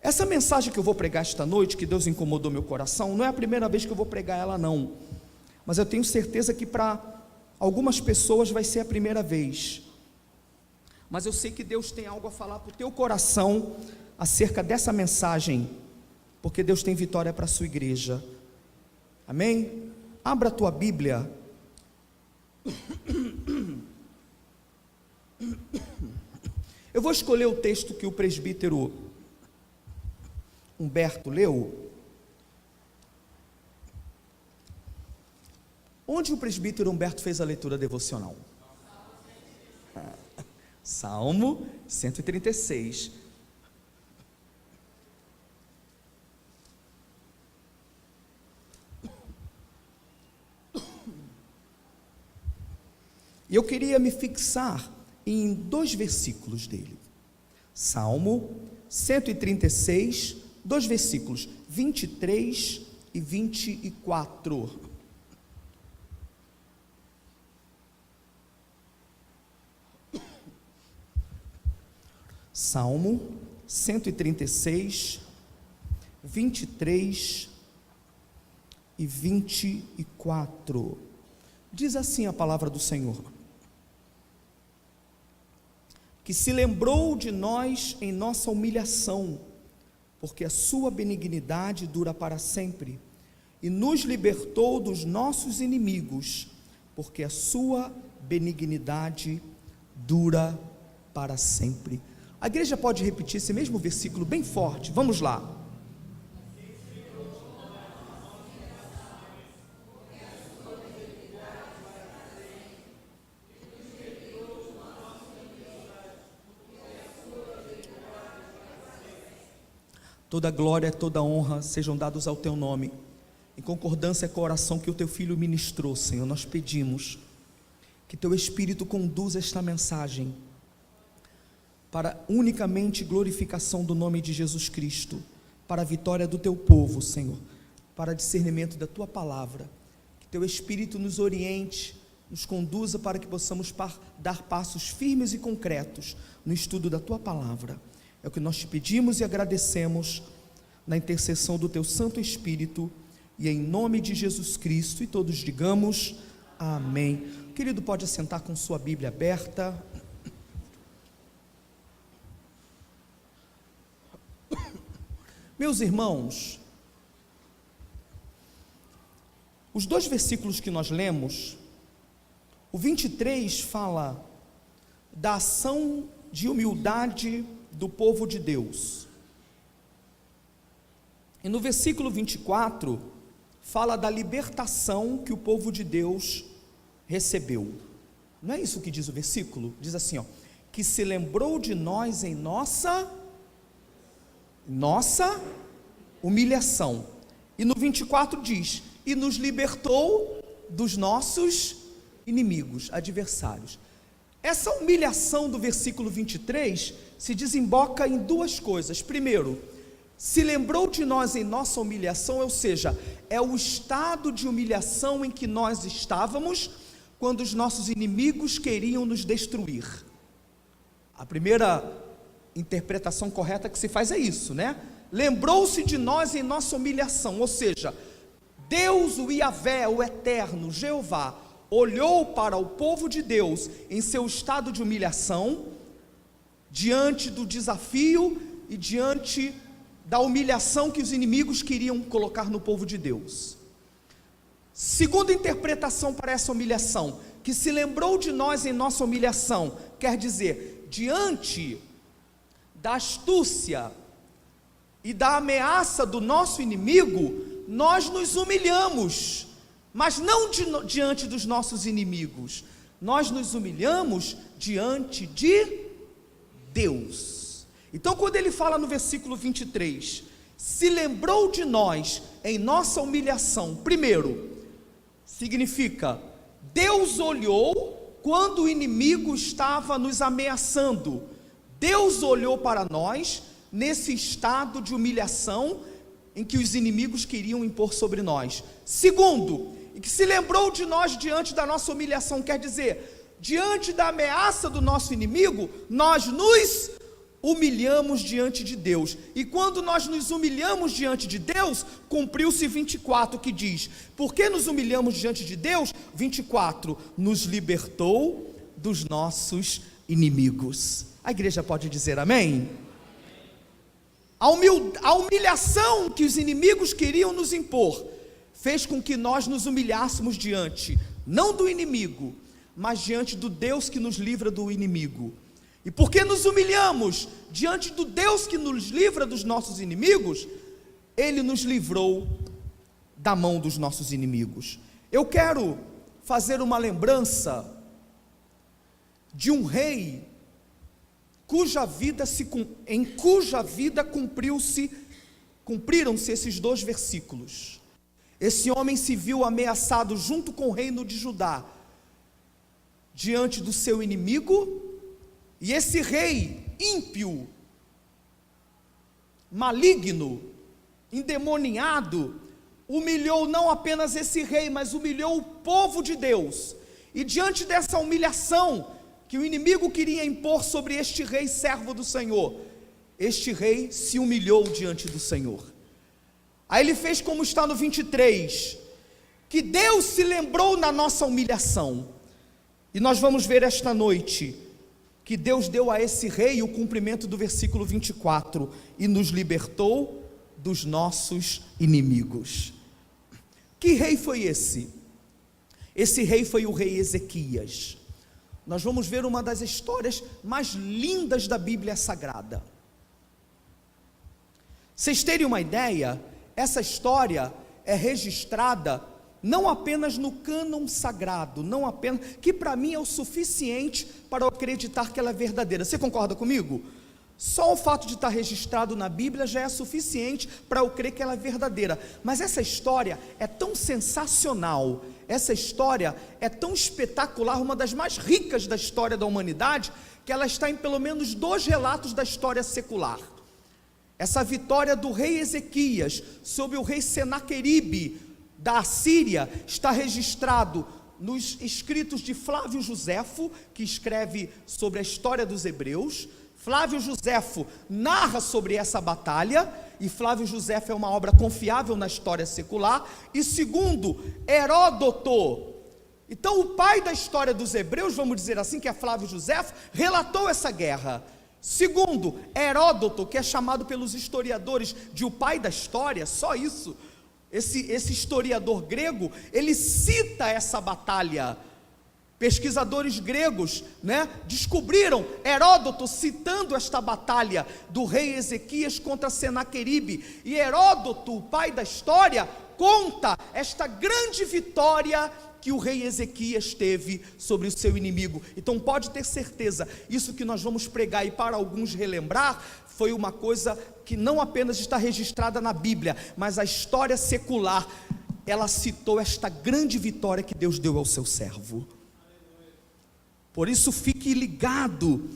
Essa mensagem que eu vou pregar esta noite, que Deus incomodou meu coração, não é a primeira vez que eu vou pregar ela não, mas eu tenho certeza que para algumas pessoas vai ser a primeira vez, mas eu sei que Deus tem algo a falar para o teu coração, acerca dessa mensagem, porque Deus tem vitória para a sua igreja, amém? Abra a tua Bíblia, eu vou escolher o texto que o presbítero Humberto leu. Onde o presbítero Humberto fez a leitura devocional? Salmo 136. E eu queria me fixar em 2 versículos dele. Salmo 136, 2 versículos, 23 e 24. Salmo 136, 23 e 24. Diz assim a palavra do Senhor: que se lembrou de nós em nossa humilhação, porque a sua benignidade dura para sempre, e nos libertou dos nossos inimigos, porque a sua benignidade dura para sempre. A igreja pode repetir esse mesmo versículo bem forte, vamos lá. Toda glória, toda honra sejam dados ao teu nome, em concordância com a oração que o teu filho ministrou, Senhor. Nós pedimos que teu Espírito conduza esta mensagem para unicamente glorificação do nome de Jesus Cristo, para a vitória do teu povo, Senhor, para discernimento da tua palavra. Que teu Espírito nos oriente, nos conduza para que possamos dar passos firmes e concretos no estudo da tua palavra. É o que nós te pedimos e agradecemos na intercessão do teu Santo Espírito e em nome de Jesus Cristo, e todos digamos amém. Querido, pode assentar com sua Bíblia aberta. Meus irmãos, os 2 versículos que nós lemos, o 23 fala da ação de humildade do povo de Deus, e no versículo 24 fala da libertação que o povo de Deus recebeu. Não é isso que diz o versículo? Diz assim, ó, que se lembrou de nós em nossa humilhação, e no 24 diz, e nos libertou dos nossos inimigos, adversários. Essa humilhação do versículo 23 se desemboca em 2 coisas. Primeiro, se lembrou de nós em nossa humilhação, ou seja, é o estado de humilhação em que nós estávamos quando os nossos inimigos queriam nos destruir. A primeira interpretação correta que se faz é isso, né? Lembrou-se de nós em nossa humilhação, ou seja, Deus, o Iavé, o Eterno, Jeová, olhou para o povo de Deus em seu estado de humilhação, diante do desafio e diante da humilhação que os inimigos queriam colocar no povo de Deus. Segunda interpretação para essa humilhação, que se lembrou de nós em nossa humilhação, quer dizer, diante da astúcia e da ameaça do nosso inimigo, nós nos humilhamos, mas não diante dos nossos inimigos, nós nos humilhamos diante de Deus. Então, quando ele fala no versículo 23, se lembrou de nós em nossa humilhação, primeiro, significa, Deus olhou quando o inimigo estava nos ameaçando, Deus olhou para nós nesse estado de humilhação em que os inimigos queriam impor sobre nós. Segundo, e que se lembrou de nós diante da nossa humilhação, quer dizer, diante da ameaça do nosso inimigo, nós nos humilhamos diante de Deus. E quando nós nos humilhamos diante de Deus, cumpriu-se 24, que diz: por que nos humilhamos diante de Deus? 24, nos libertou dos nossos inimigos. A igreja pode dizer amém? A humilhação que os inimigos queriam nos impor, fez com que nós nos humilhássemos diante, não do inimigo, mas diante do Deus que nos livra do inimigo. E porque nos humilhamos diante do Deus que nos livra dos nossos inimigos, Ele nos livrou da mão dos nossos inimigos. Eu quero fazer uma lembrança de um rei em cuja vida cumpriram-se esses 2 versículos. Esse homem se viu ameaçado junto com o reino de Judá, diante do seu inimigo, e esse rei ímpio, maligno, endemoniado, humilhou não apenas esse rei, mas humilhou o povo de Deus. E diante dessa humilhação que o inimigo queria impor sobre este rei servo do Senhor, este rei se humilhou diante do Senhor. Aí ele fez como está no 23, que Deus se lembrou na nossa humilhação. E nós vamos ver esta noite que Deus deu a esse rei o cumprimento do versículo 24, e nos libertou dos nossos inimigos. Que rei foi esse? Esse rei foi o rei Ezequias. Nós vamos ver uma das histórias mais lindas da Bíblia Sagrada. Vocês terem uma ideia, essa história é registrada não apenas no cânon sagrado, não apenas, que para mim é o suficiente para eu acreditar que ela é verdadeira. Você concorda comigo? Só o fato de estar registrado na Bíblia já é suficiente para eu crer que ela é verdadeira. Mas essa história é tão sensacional, essa história é tão espetacular, uma das mais ricas da história da humanidade, que ela está em pelo menos 2 relatos da história secular. Essa vitória do rei Ezequias sobre o rei Senaqueribe da Assíria está registrado nos escritos de Flávio Josefo, que escreve sobre a história dos hebreus. Flávio Josefo narra sobre essa batalha, e Flávio Josefo é uma obra confiável na história secular. E segundo, Heródoto, então o pai da história dos hebreus, vamos dizer assim, que é Flávio Josefo, relatou essa guerra. Segundo, Heródoto, que é chamado pelos historiadores de o pai da história, só isso, esse historiador grego, ele cita essa batalha. Pesquisadores gregos, descobriram Heródoto citando esta batalha do rei Ezequias contra Senaqueribe, e Heródoto, o pai da história, conta esta grande vitória que o rei Ezequias teve sobre o seu inimigo. Então pode ter certeza, isso que nós vamos pregar e para alguns relembrar, foi uma coisa que não apenas está registrada na Bíblia, mas a história secular, ela citou esta grande vitória que Deus deu ao seu servo. Por isso fique ligado.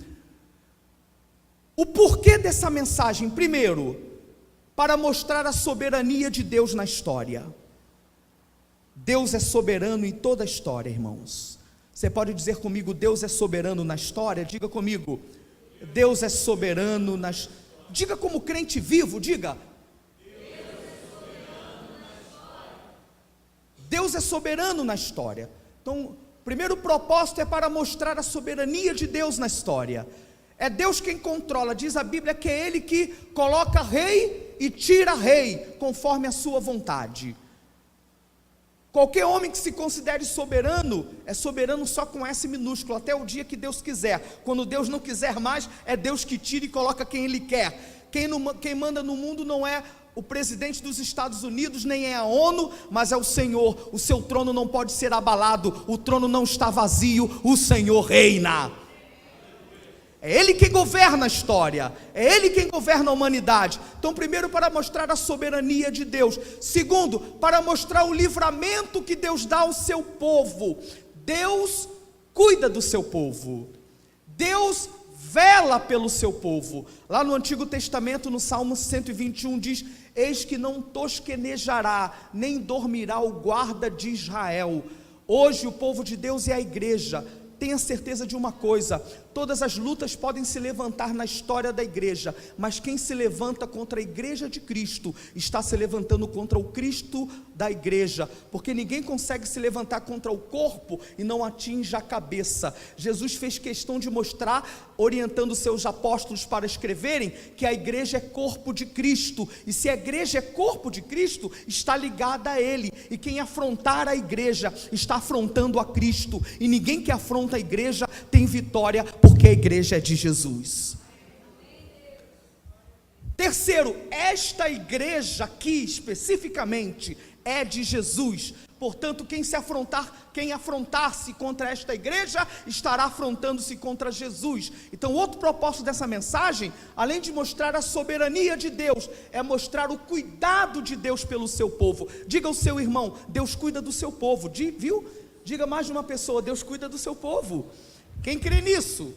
O porquê dessa mensagem? Primeiro, para mostrar a soberania de Deus na história. Deus é soberano em toda a história, irmãos. Você pode dizer comigo, Deus é soberano na história? Diga comigo, Deus é soberano nas... Diga como crente vivo, diga. Deus é soberano na história. Então, o primeiro propósito é para mostrar a soberania de Deus na história. É Deus quem controla, diz a Bíblia que é Ele que coloca rei e tira rei, conforme a sua vontade. Qualquer homem que se considere soberano, é soberano só com S minúsculo, até o dia que Deus quiser. Quando Deus não quiser mais, é Deus que tira e coloca quem Ele quer. Quem manda no mundo não é o presidente dos Estados Unidos, nem é a ONU, mas é o Senhor. O seu trono não pode ser abalado, o trono não está vazio, o Senhor reina. É Ele quem governa a história, é Ele quem governa a humanidade. Então, primeiro, para mostrar a soberania de Deus. Segundo, para mostrar o livramento que Deus dá ao seu povo. Deus cuida do seu povo, Deus vela pelo seu povo. Lá no Antigo Testamento, no Salmo 121 diz: eis que não tosquenejará, nem dormirá o guarda de Israel. Hoje o povo de Deus é a igreja. Tenha certeza de uma coisa: todas as lutas podem se levantar na história da igreja, mas quem se levanta contra a igreja de Cristo, está se levantando contra o Cristo da igreja, porque ninguém consegue se levantar contra o corpo e não atinge a cabeça. Jesus fez questão de mostrar, orientando seus apóstolos para escreverem, que a igreja é corpo de Cristo, e se a igreja é corpo de Cristo, está ligada a Ele, e quem afrontar a igreja, está afrontando a Cristo, e ninguém que afronta a igreja, tem vitória, porque a igreja é de Jesus. Terceiro, esta igreja aqui, especificamente, é de Jesus, portanto, quem afrontar-se contra esta igreja, estará afrontando-se contra Jesus. Então, outro propósito dessa mensagem, além de mostrar a soberania de Deus, é mostrar o cuidado de Deus pelo seu povo. Diga ao seu irmão, Deus cuida do seu povo, viu? Diga mais de uma pessoa, Deus cuida do seu povo. Quem crê nisso?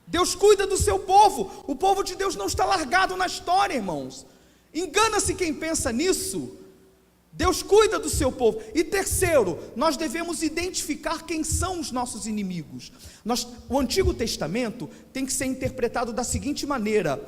Deus cuida do seu povo, o povo de Deus não está largado na história, irmãos. Engana-se quem pensa nisso. Deus cuida do seu povo. E terceiro, nós devemos identificar quem são os nossos inimigos. O Antigo Testamento tem que ser interpretado da seguinte maneira: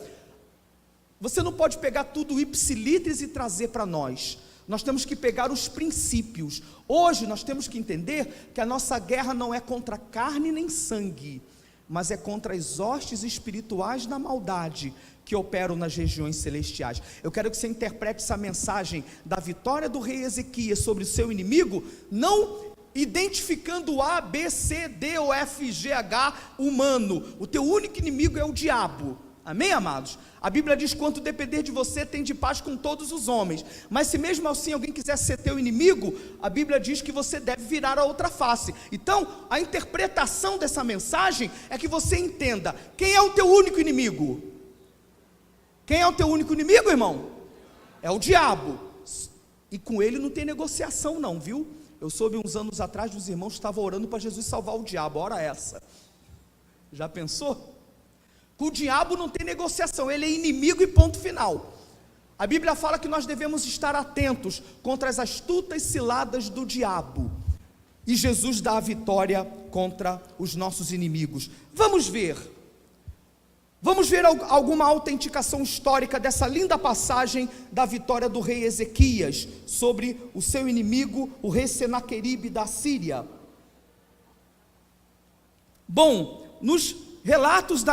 você não pode pegar tudo ipsilitris e trazer para nós. Nós temos que pegar os princípios. Hoje nós temos que entender que a nossa guerra não é contra carne nem sangue, mas é contra as hostes espirituais da maldade que operam nas regiões celestiais. Eu quero que você interprete essa mensagem da vitória do rei Ezequias sobre o seu inimigo, não identificando A, B, C, D ou F, G, H humano. O teu único inimigo é o diabo. Amém, amados? A Bíblia diz: quanto depender de você, tem de paz com todos os homens. Mas se mesmo assim alguém quiser ser teu inimigo, a Bíblia diz que você deve virar a outra face. Então, a interpretação dessa mensagem é que você entenda: quem é o teu único inimigo? Quem é o teu único inimigo, irmão? É o diabo. E com ele não tem negociação não, viu? Eu soube uns anos atrás dos irmãos que estavam orando para Jesus salvar o diabo. Ora essa. Já pensou? Com o diabo não tem negociação, ele é inimigo e ponto final. A Bíblia fala que nós devemos estar atentos contra as astutas ciladas do diabo, e Jesus dá a vitória contra os nossos inimigos. Vamos ver alguma autenticação histórica dessa linda passagem da vitória do rei Ezequias sobre o seu inimigo, o rei Senaqueribe da Síria. Bom, nos relatos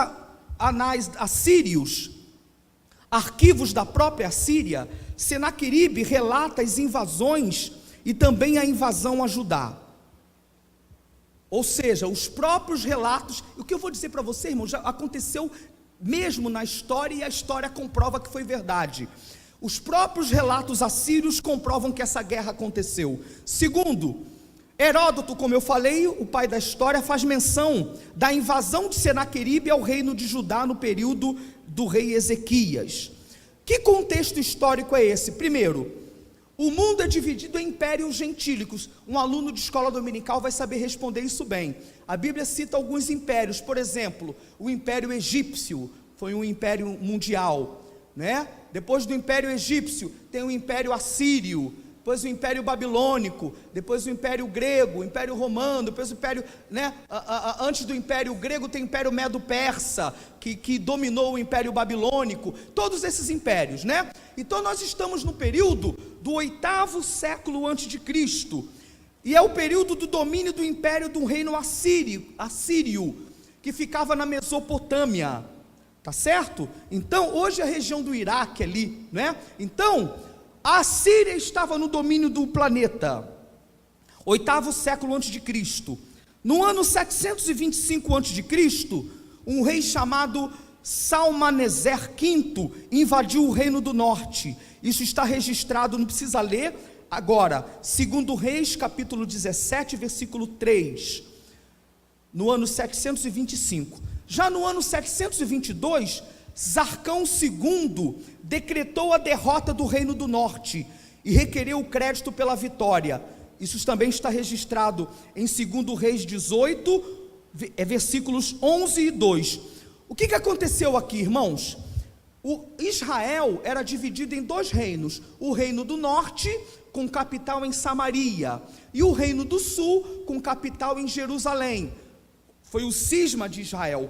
anais assírios, arquivos da própria Síria, Senaqueribe relata as invasões e também a invasão a Judá. Ou seja, os próprios relatos. O que eu vou dizer para você, irmão, já aconteceu mesmo na história, e a história comprova que foi verdade. Os próprios relatos assírios comprovam que essa guerra aconteceu. Segundo, Heródoto, como eu falei, o pai da história, faz menção da invasão de Senaqueribe ao reino de Judá no período do rei Ezequias. Que contexto histórico é esse? Primeiro, o mundo é dividido em impérios gentílicos. Um aluno de escola dominical vai saber responder isso bem. A Bíblia cita alguns impérios, por exemplo, o Império Egípcio foi um império mundial, né? Depois do Império Egípcio tem o Império Assírio, depois o Império Babilônico, depois o Império Grego, o Império Romano, depois o Império, né? Antes do Império Grego tem o Império Medo-Persa, que dominou o Império Babilônico, todos esses impérios, né? Então nós estamos no período do 8º século antes de Cristo, e é o período do domínio do império do reino assírio, que ficava na Mesopotâmia, tá certo? Então, hoje é a região do Iraque ali, né? Então, a Síria estava no domínio do planeta, 8º século antes de Cristo. No ano 725 antes de Cristo, um rei chamado Salmaneser V invadiu o reino do norte. Isso está registrado, não precisa ler agora, 2 Reis capítulo 17 versículo 3, no ano 725. Já no ano 722, Zarcão II decretou a derrota do reino do norte e requereu o crédito pela vitória. Isso também está registrado em 2 Reis 18, versículos 11 e 2. O que aconteceu aqui, irmãos? O Israel era dividido em dois reinos: o reino do norte, com capital em Samaria, e o reino do sul, com capital em Jerusalém. foi o cisma de Israel.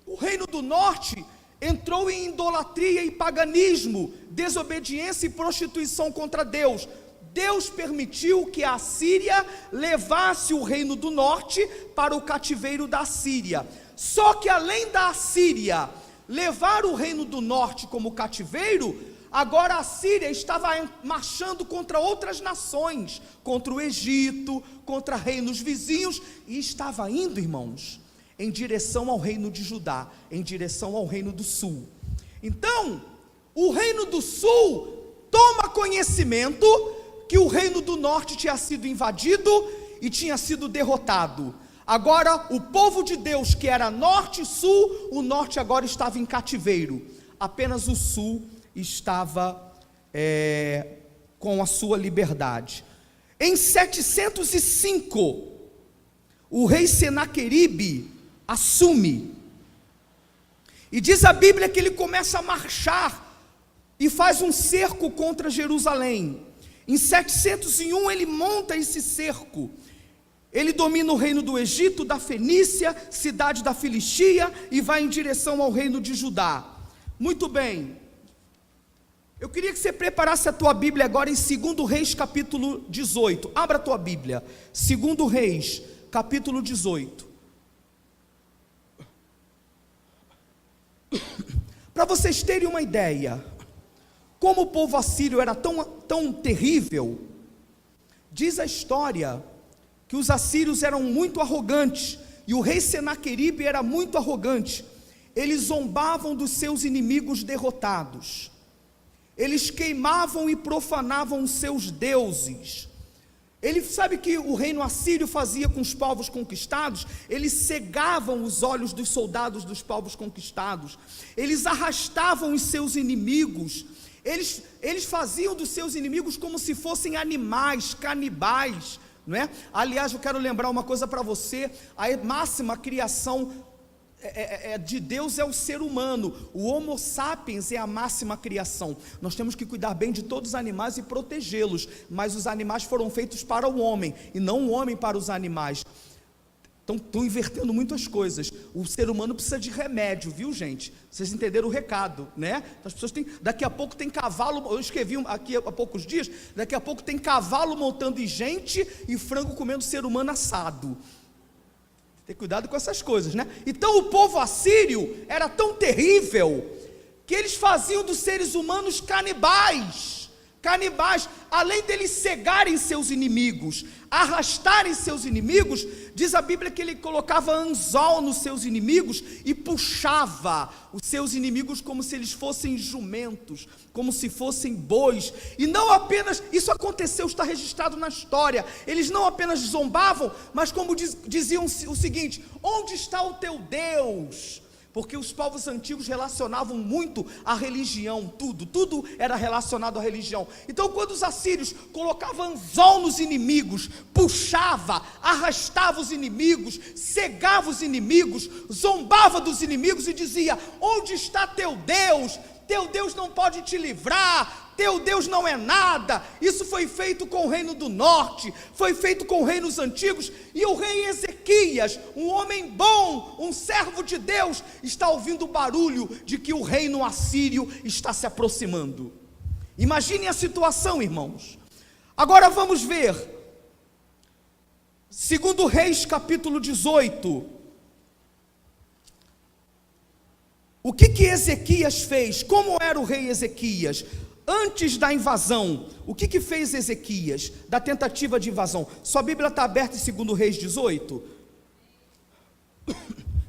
O reino do norte entrou em idolatria e paganismo, desobediência e prostituição contra Deus. Deus permitiu que a Síria levasse o reino do norte para o cativeiro da Síria. Só que além da Síria levar o reino do norte como cativeiro, agora a Síria estava marchando contra outras nações, contra o Egito, contra reinos vizinhos, e estava indo, irmãos, em direção ao reino de Judá, em direção ao reino do sul. Então, o reino do sul toma conhecimento que o reino do norte tinha sido invadido e tinha sido derrotado. Agora, o povo de Deus, que era norte e sul, o norte agora estava em cativeiro, apenas o sul estava com a sua liberdade. Em 705, o rei Senaqueribe assume, e diz a Bíblia que ele começa a marchar e faz um cerco contra Jerusalém. Em 701 ele monta esse cerco. Ele domina o reino do Egito, da Fenícia, cidade da Filistia, e vai em direção ao reino de Judá. Muito bem, eu queria que você preparasse a tua Bíblia agora em 2 Reis capítulo 18, abra a tua Bíblia, 2 Reis capítulo 18, para vocês terem uma ideia, como o povo assírio era tão terrível. Diz a história que os assírios eram muito arrogantes, e o rei Senaqueribe era muito arrogante. Eles zombavam dos seus inimigos derrotados, eles queimavam e profanavam os seus deuses. Ele sabe que o reino assírio fazia com os povos conquistados? Eles cegavam os olhos dos soldados dos povos conquistados, eles arrastavam os seus inimigos, eles faziam dos seus inimigos como se fossem animais, canibais, não é? Aliás, eu quero lembrar uma coisa para você: a máxima criação de Deus é o ser humano. O Homo sapiens é a máxima criação. Nós temos que cuidar bem de todos os animais e protegê-los, mas os animais foram feitos para o homem, e não o homem para os animais. Estão invertendo muitas coisas. O ser humano precisa de remédio, viu, gente? Vocês entenderam o recado, né? As pessoas daqui a pouco tem cavalo, eu escrevi aqui há poucos dias, daqui a pouco tem cavalo montando em gente e frango comendo ser humano assado. Tem cuidado com essas coisas, né? Então o povo assírio era tão terrível que eles faziam dos seres humanos canibais, além deles cegarem seus inimigos, arrastarem seus inimigos. Diz a Bíblia que ele colocava anzol nos seus inimigos e puxava os seus inimigos como se eles fossem jumentos, como se fossem bois. E não apenas, isso aconteceu, está registrado na história, eles não apenas zombavam, mas como diziam o seguinte: onde está o teu Deus? Porque os povos antigos relacionavam muito a religião, tudo era relacionado à religião. Então, quando os assírios colocavam anzol nos inimigos, puxava, arrastava os inimigos, cegava os inimigos, zombava dos inimigos e dizia: onde está teu Deus? Teu Deus não pode te livrar, teu Deus não é nada. Isso foi feito com o reino do norte, foi feito com reinos antigos. E o rei Ezequias, um homem bom, um servo de Deus, está ouvindo o barulho de que o reino assírio está se aproximando. Imaginem a situação, irmãos. Agora vamos ver 2 Reis capítulo 18. O que Ezequias fez? Como era o rei Ezequias? Antes da invasão, o que fez Ezequias? Da tentativa de invasão. Sua Bíblia está aberta em 2 Reis 18?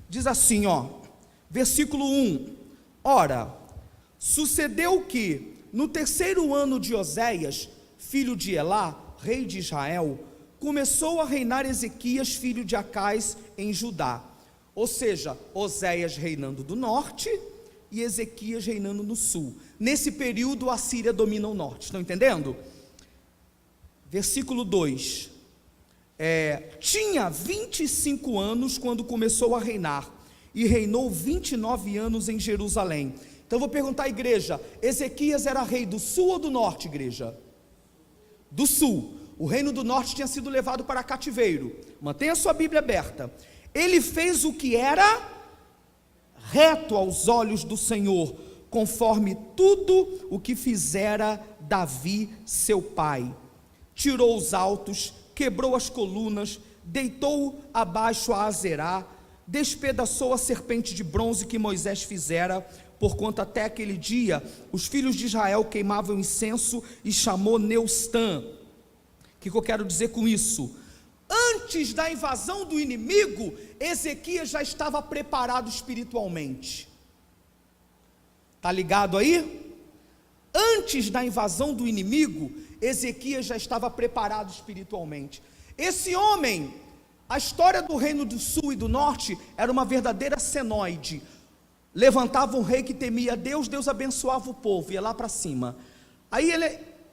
Diz assim, versículo 1. Ora, sucedeu que, no 3º ano de Oséias, filho de Elá, rei de Israel, começou a reinar Ezequias, filho de Acais, em Judá. Ou seja, Oséias reinando do norte e Ezequias reinando no sul. Nesse período a Síria domina o norte, estão entendendo? Versículo 2, tinha 25 anos quando começou a reinar, e reinou 29 anos em Jerusalém. Então eu vou perguntar à igreja: Ezequias era rei do sul ou do norte, igreja? Do sul. O reino do norte tinha sido levado para cativeiro. Mantenha a sua Bíblia aberta. ele fez o que era reto aos olhos do Senhor, conforme tudo o que fizera Davi seu pai. Tirou os altos, quebrou as colunas, deitou abaixo a Azerá, despedaçou a serpente de bronze que Moisés fizera, porquanto até aquele dia os filhos de Israel queimavam incenso, e chamou Neustã. O que eu quero dizer com isso? Antes da invasão do inimigo, Ezequias já estava preparado espiritualmente. Está ligado aí? Antes da invasão do inimigo, Ezequias já estava preparado espiritualmente. Esse homem, a história do reino do sul e do norte era uma verdadeira senoide. Levantava um rei que temia Deus, Deus abençoava o povo, ia lá para cima. Aí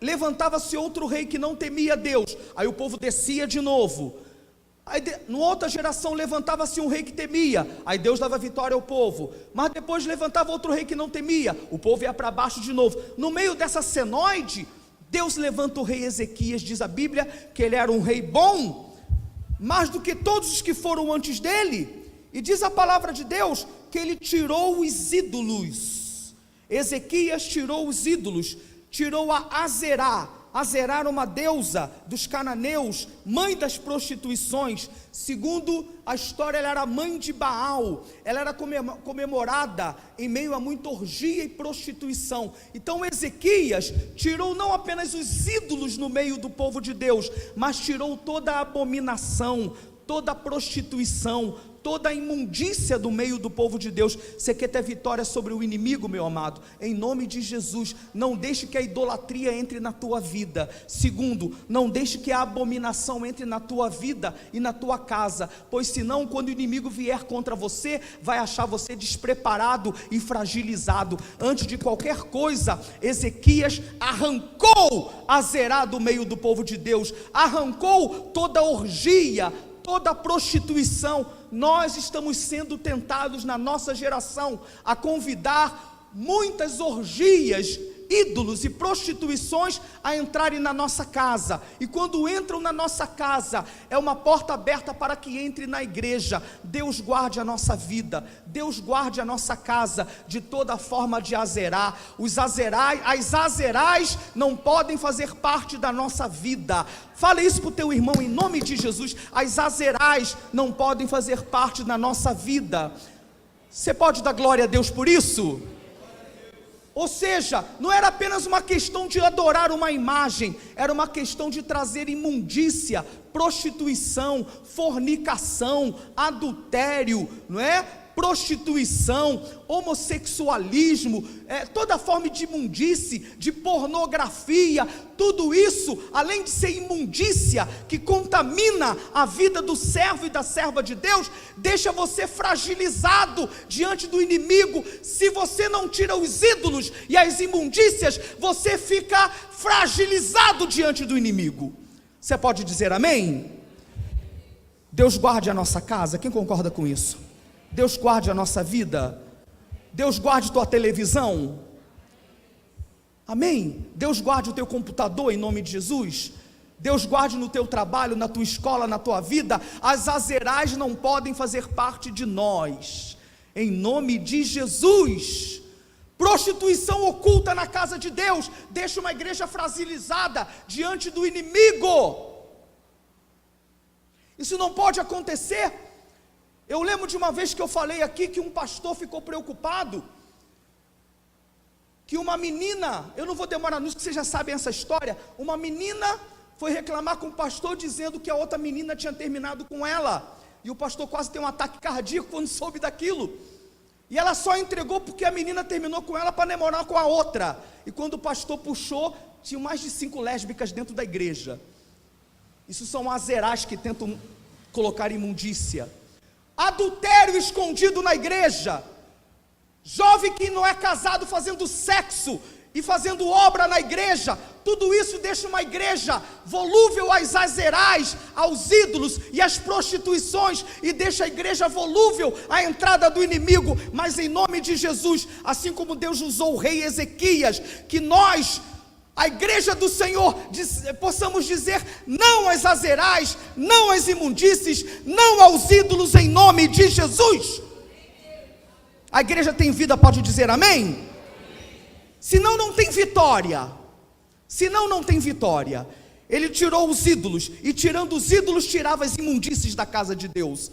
levantava-se outro rei que não temia Deus, aí o povo descia de novo. Aí, numa outra geração, levantava-se um rei que temia, aí Deus dava vitória ao povo. Mas depois levantava outro rei que não temia, o povo ia para baixo de novo. No meio dessa senoide, Deus levanta o rei Ezequias. Diz a Bíblia que ele era um rei bom, mais do que todos os que foram antes dele. E diz a palavra de Deus que ele tirou os ídolos. Ezequias tirou os ídolos, tirou a Azerá. Azerá era uma deusa dos cananeus, mãe das prostituições. Segundo a história, ela era mãe de Baal. Ela era comemorada em meio a muita orgia e prostituição. Então Ezequias tirou não apenas os ídolos no meio do povo de Deus, mas tirou toda a abominação, toda a prostituição, toda a imundícia do meio do povo de Deus. Você quer ter vitória sobre o inimigo, meu amado? Em nome de Jesus, não deixe que a idolatria entre na tua vida. Segundo, não deixe que a abominação entre na tua vida e na tua casa, pois senão, quando o inimigo vier contra você, vai achar você despreparado e fragilizado. Antes de qualquer coisa, Ezequias arrancou Azerá do meio do povo de Deus, arrancou toda a orgia, toda a prostituição. Nós estamos sendo tentados na nossa geração a convidar muitas orgias, ídolos e prostituições a entrarem na nossa casa. E quando entram na nossa casa, é uma porta aberta para que entre na igreja. Deus guarde a nossa vida, Deus guarde a nossa casa de toda forma de Azerá. As Azerais não podem fazer parte da nossa vida. Fala isso para o teu irmão em nome de Jesus. As Azerais não podem fazer parte da nossa vida. Você pode dar glória a Deus por isso? Ou seja, não era apenas uma questão de adorar uma imagem, era uma questão de trazer imundícia, prostituição, fornicação, adultério, não é? Prostituição, homossexualismo, toda forma de imundície, de pornografia, tudo isso, além de ser imundícia que contamina a vida do servo e da serva de Deus, deixa você fragilizado diante do inimigo. Se você não tira os ídolos e as imundícias, você fica fragilizado diante do inimigo. Você pode dizer amém? Deus guarde a nossa casa. Quem concorda com isso? Deus guarde a nossa vida. Deus guarde tua televisão. Amém? Deus guarde o teu computador em nome de Jesus. Deus guarde no teu trabalho, na tua escola, na tua vida. As Azerais não podem fazer parte de nós, em nome de Jesus. Prostituição oculta na casa de Deus deixa uma igreja fragilizada diante do inimigo. Isso não pode acontecer. Eu lembro de uma vez que eu falei aqui que um pastor ficou preocupado, que uma menina, eu não vou demorar nisso, que vocês já sabem essa história, uma menina foi reclamar com o pastor dizendo que a outra menina tinha terminado com ela, e o pastor quase teve um ataque cardíaco quando soube daquilo, e ela só entregou porque a menina terminou com ela para namorar com a outra, e quando o pastor puxou, tinha mais de 5 lésbicas dentro da igreja. Isso são Azerais que tentam colocar imundícia. Adultério escondido na igreja, jovem que não é casado fazendo sexo e fazendo obra na igreja, tudo isso deixa uma igreja volúvel às Azerais, aos ídolos e às prostituições, e deixa a igreja volúvel à entrada do inimigo. Mas em nome de Jesus, assim como Deus usou o rei Ezequias, que nós a igreja do Senhor, possamos dizer não às azerais, não às imundícies, não aos ídolos, em nome de Jesus. A igreja tem vida, pode dizer amém? Senão não tem vitória. Senão não tem vitória. Ele tirou os ídolos, e tirando os ídolos, tirava as imundícies da casa de Deus.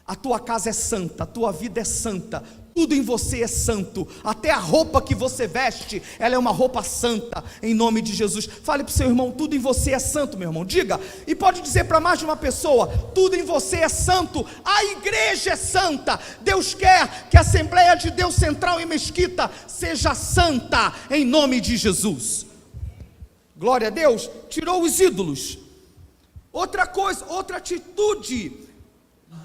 A tua casa é santa, a tua vida é santa, tudo em você é santo, até a roupa que você veste, ela é uma roupa santa, em nome de Jesus. Fale para o seu irmão, tudo em você é santo, meu irmão, diga, e pode dizer para mais de uma pessoa, tudo em você é santo, a igreja é santa. Deus quer que a Assembleia de Deus Central em Mesquita seja santa, em nome de Jesus. Glória a Deus. Tirou os ídolos. Outra coisa, outra atitude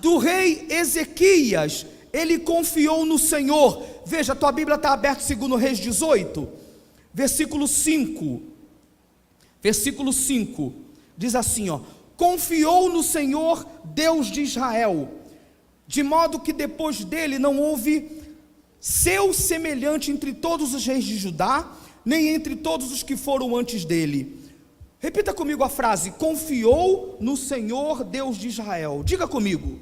do rei Ezequias, ele confiou no Senhor. Veja, a tua Bíblia está aberta, segundo Reis 18, versículo 5, diz assim, confiou no Senhor, Deus de Israel, de modo que depois dele não houve seu semelhante entre todos os reis de Judá, nem entre todos os que foram antes dele. Repita comigo a frase, confiou no Senhor, Deus de Israel. Diga comigo.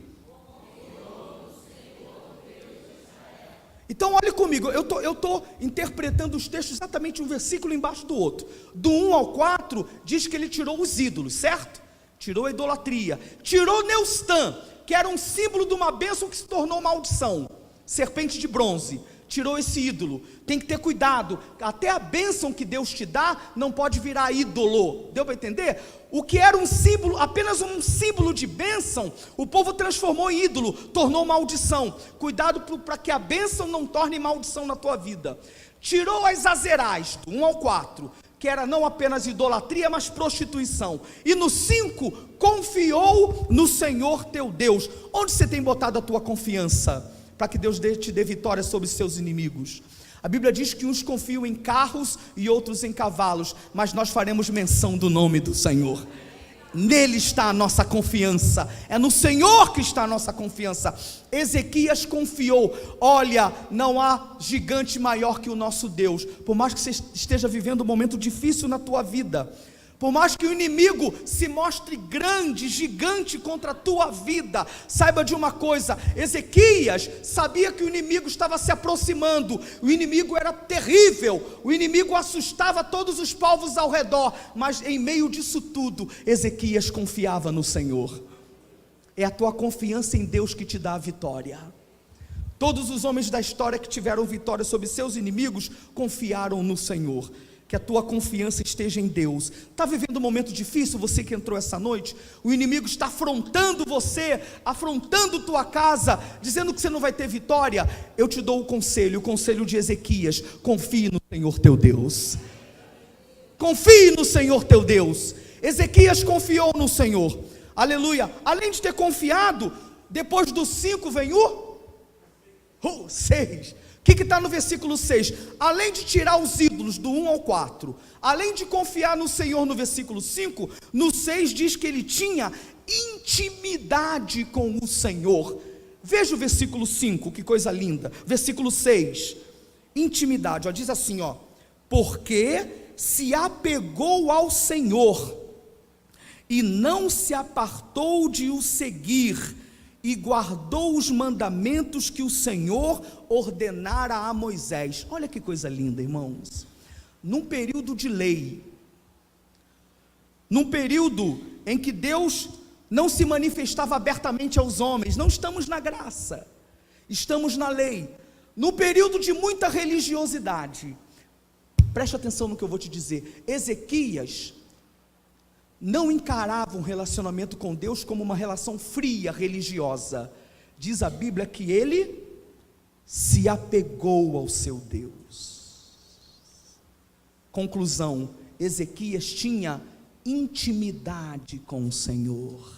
Então olhe comigo, eu estou interpretando os textos exatamente um versículo embaixo do outro. Do 1 ao 4 diz que ele tirou os ídolos, certo? Tirou a idolatria, tirou Neustã, que era um símbolo de uma bênção que se tornou maldição, serpente de bronze. Tirou esse ídolo. Tem que ter cuidado, até a bênção que Deus te dá não pode virar ídolo. Deu para entender? O que era um símbolo, apenas um símbolo de bênção, o povo transformou em ídolo, tornou maldição. Cuidado para que a bênção não torne maldição na tua vida. Tirou as azerais, do 1 ao 4, que era não apenas idolatria, mas prostituição. E no 5, confiou no Senhor teu Deus. Onde você tem botado a tua confiança? Para que Deus te dê vitória sobre os seus inimigos. A Bíblia diz que uns confiam em carros e outros em cavalos, mas nós faremos menção do nome do Senhor. Nele está a nossa confiança, é no Senhor que está a nossa confiança. Ezequias confiou, olha, não há gigante maior que o nosso Deus. Por mais que você esteja vivendo um momento difícil na tua vida, por mais que o inimigo se mostre grande, gigante contra a tua vida, saiba de uma coisa, Ezequias sabia que o inimigo estava se aproximando, o inimigo era terrível, o inimigo assustava todos os povos ao redor, mas em meio disso tudo, Ezequias confiava no Senhor. É a tua confiança em Deus que te dá a vitória. Todos os homens da história que tiveram vitória sobre seus inimigos, confiaram no Senhor. Que a tua confiança esteja em Deus. Está vivendo um momento difícil, você que entrou essa noite, o inimigo está afrontando você, afrontando tua casa, dizendo que você não vai ter vitória. Eu te dou o conselho de Ezequias, confie no Senhor teu Deus. Confie no Senhor teu Deus. Ezequias confiou no Senhor, aleluia. Além de ter confiado, depois do 5 vem o 6. O que está no versículo 6? Além de tirar os ídolos do 1 ao 4, além de confiar no Senhor no versículo 5, no 6 diz que ele tinha intimidade com o Senhor. Veja o versículo 5, que coisa linda. Versículo 6, intimidade, diz assim, porque se apegou ao Senhor e não se apartou de o seguir, e guardou os mandamentos que o Senhor ordenara a Moisés. Olha que coisa linda, irmãos. Num período de lei, num período em que Deus não se manifestava abertamente aos homens, não estamos na graça, estamos na lei, num período de muita religiosidade. Preste atenção no que eu vou te dizer. Ezequias não encarava um relacionamento com Deus como uma relação fria, religiosa. Diz a Bíblia que ele se apegou ao seu Deus. Conclusão, Ezequias tinha intimidade com o Senhor.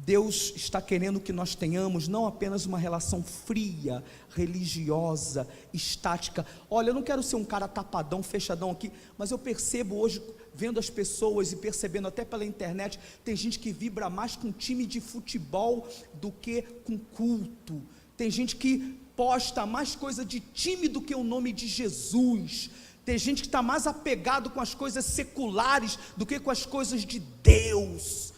Deus está querendo que nós tenhamos não apenas uma relação fria, religiosa, estática. Olha, eu não quero ser um cara tapadão, fechadão aqui, mas eu percebo hoje, vendo as pessoas e percebendo até pela internet, tem gente que vibra mais com time de futebol do que com culto. Tem gente que posta mais coisa de time do que o nome de Jesus. Tem gente que está mais apegado com as coisas seculares do que com as coisas de Deus.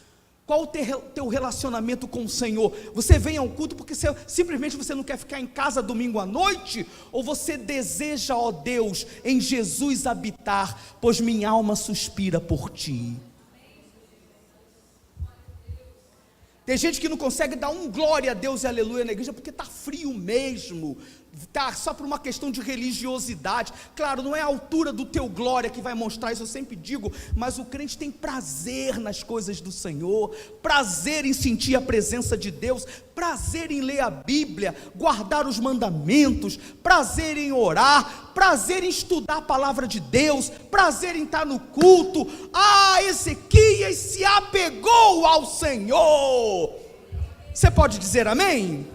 Qual o teu relacionamento com o Senhor? Você vem ao culto porque simplesmente você não quer ficar em casa domingo à noite? Ou você deseja, ó Deus, em Jesus habitar, pois minha alma suspira por Ti? Tem gente que não consegue dar um glória a Deus e aleluia na igreja porque está frio mesmo, está só por uma questão de religiosidade. Claro, não é a altura do teu glória que vai mostrar isso, eu sempre digo, mas o crente tem prazer nas coisas do Senhor, prazer em sentir a presença de Deus, prazer em ler a Bíblia, guardar os mandamentos, prazer em orar, prazer em estudar a palavra de Deus, prazer em estar no culto. Ezequias se apegou ao Senhor. Você pode dizer amém?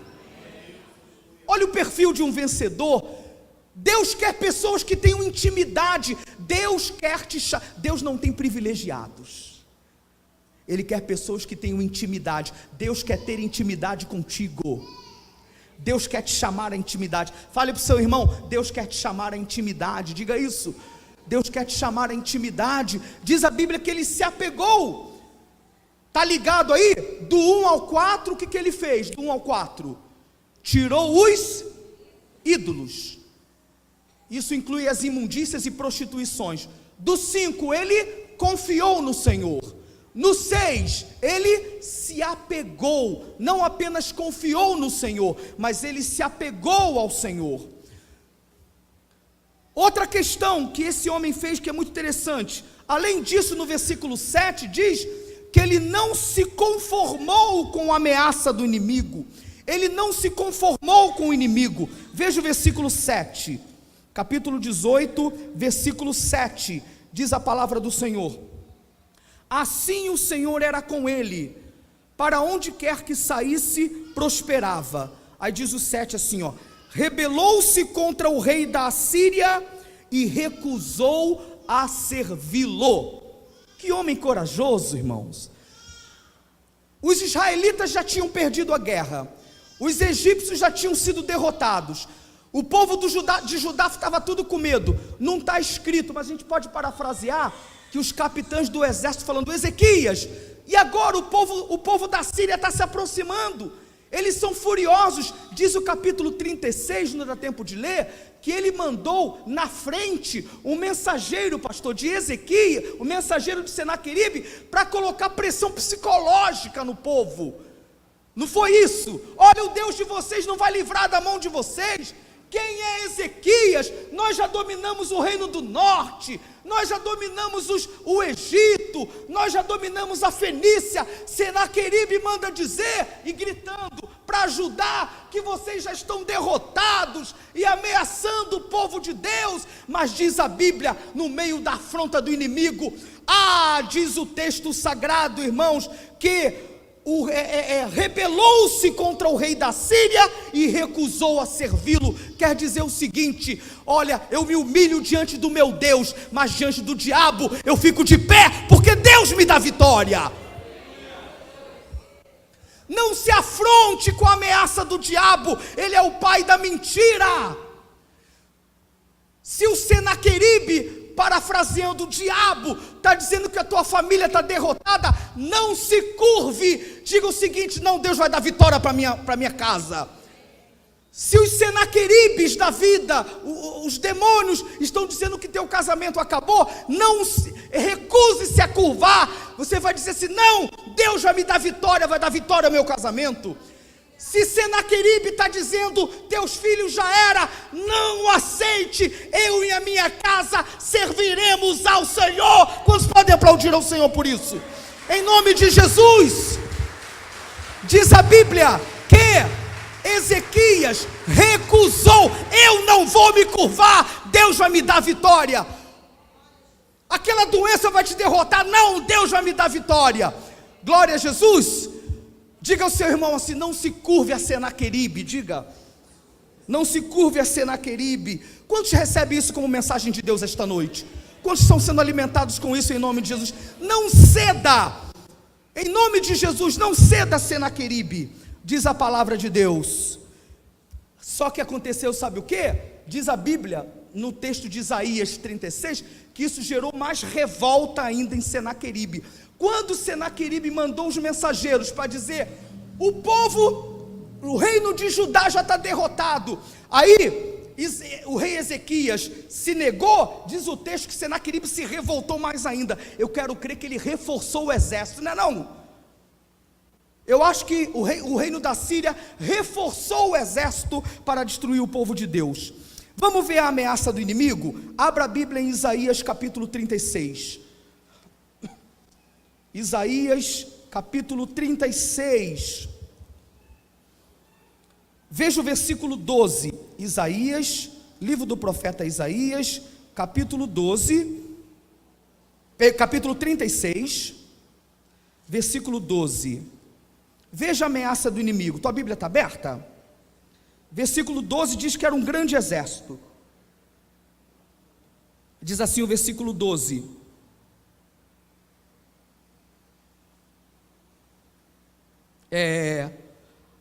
Olha o perfil de um vencedor. Deus quer pessoas que tenham intimidade. Deus não tem privilegiados. Ele quer pessoas que tenham intimidade. Deus quer ter intimidade contigo. Deus quer te chamar à intimidade. Fale para o seu irmão: Deus quer te chamar à intimidade. Diga isso. Deus quer te chamar à intimidade. Diz a Bíblia que ele se apegou. Está ligado aí? Do 1 ao 4, o que ele fez? Do 1 ao 4, tirou os ídolos. Isso inclui as imundícias e prostituições. Do 5, ele confiou no Senhor. No 6, ele se apegou. Não apenas confiou no Senhor, mas ele se apegou ao Senhor. Outra questão que esse homem fez, que é muito interessante. Além disso, no versículo 7 diz que ele não se conformou com a ameaça do inimigo. Ele não se conformou com o inimigo. Veja o versículo 7, capítulo 18, versículo 7, diz a palavra do Senhor: assim o Senhor era com ele, para onde quer que saísse, prosperava. Aí diz o 7 assim, rebelou-se contra o rei da Assíria e recusou a servi-lo. Que homem corajoso, irmãos. Os israelitas já tinham perdido a guerra, os egípcios já tinham sido derrotados, o povo de Judá estava tudo com medo. Não está escrito, mas a gente pode parafrasear que os capitães do exército falando: Ezequias, e agora o povo da Síria está se aproximando, eles são furiosos. Diz o capítulo 36, não dá tempo de ler, que ele mandou na frente um mensageiro, pastor, de Ezequias, o mensageiro de Senaqueribe, para colocar pressão psicológica no povo. Não foi isso? Olha, o Deus de vocês não vai livrar da mão de vocês. Quem é Ezequias? Nós já dominamos o reino do norte, nós já dominamos o Egito, nós já dominamos a Fenícia. Senaqueribe manda dizer, e gritando para ajudar, que vocês já estão derrotados e ameaçando o povo de Deus. Mas diz a Bíblia, no meio da afronta do inimigo, diz o texto sagrado, irmãos, que rebelou-se contra o rei da Síria e recusou a servi-lo. Quer dizer o seguinte: olha, eu me humilho diante do meu Deus, mas diante do diabo eu fico de pé, porque Deus me dá vitória. Não se afronte com a ameaça do diabo, ele é o pai da mentira. Se o Senaqueribe, parafraseando o diabo, está dizendo que a tua família está derrotada, não se curve, diga o seguinte: não, Deus vai dar vitória para minha casa. Se os Senaqueribes da vida, os demônios, estão dizendo que teu casamento acabou, recuse-se a curvar. Você vai dizer assim: não, Deus vai me dar vitória, vai dar vitória ao meu casamento. Se Senaqueribe está dizendo, teus filhos já era, não aceite, eu e a minha casa serviremos ao Senhor. Quantos podem aplaudir ao Senhor por isso? Em nome de Jesus. Diz a Bíblia que Ezequias recusou: eu não vou me curvar, Deus vai me dar vitória. Aquela doença vai te derrotar, não, Deus vai me dar vitória. Glória a Jesus. Diga ao seu irmão assim: não se curve a Senaqueribe. Diga: não se curve a Senaqueribe. Quantos recebem isso como mensagem de Deus esta noite? Quantos estão sendo alimentados com isso em nome de Jesus? Não ceda, em nome de Jesus, não ceda a Senaqueribe. Diz a palavra de Deus: Só que aconteceu, sabe o que? Diz a Bíblia, no texto de Isaías 36, que isso gerou mais revolta ainda em Senaqueribe. Quando Senaqueribe mandou os mensageiros para dizer: o povo, o reino de Judá já está derrotado. Aí o rei Ezequias se negou, diz o texto que Senaqueribe se revoltou mais ainda. Eu quero crer que ele reforçou o exército, não é não? Eu acho que o reino da Síria reforçou o exército para destruir o povo de Deus. Vamos ver a ameaça do inimigo? Abra a Bíblia em Isaías capítulo 36. Isaías capítulo 36. Veja o versículo 12. Isaías, livro do profeta Isaías, capítulo 12, capítulo 36, versículo 12. Veja a ameaça do inimigo. Tua Bíblia está aberta? Versículo 12 diz que era um grande exército. Diz assim o versículo 12: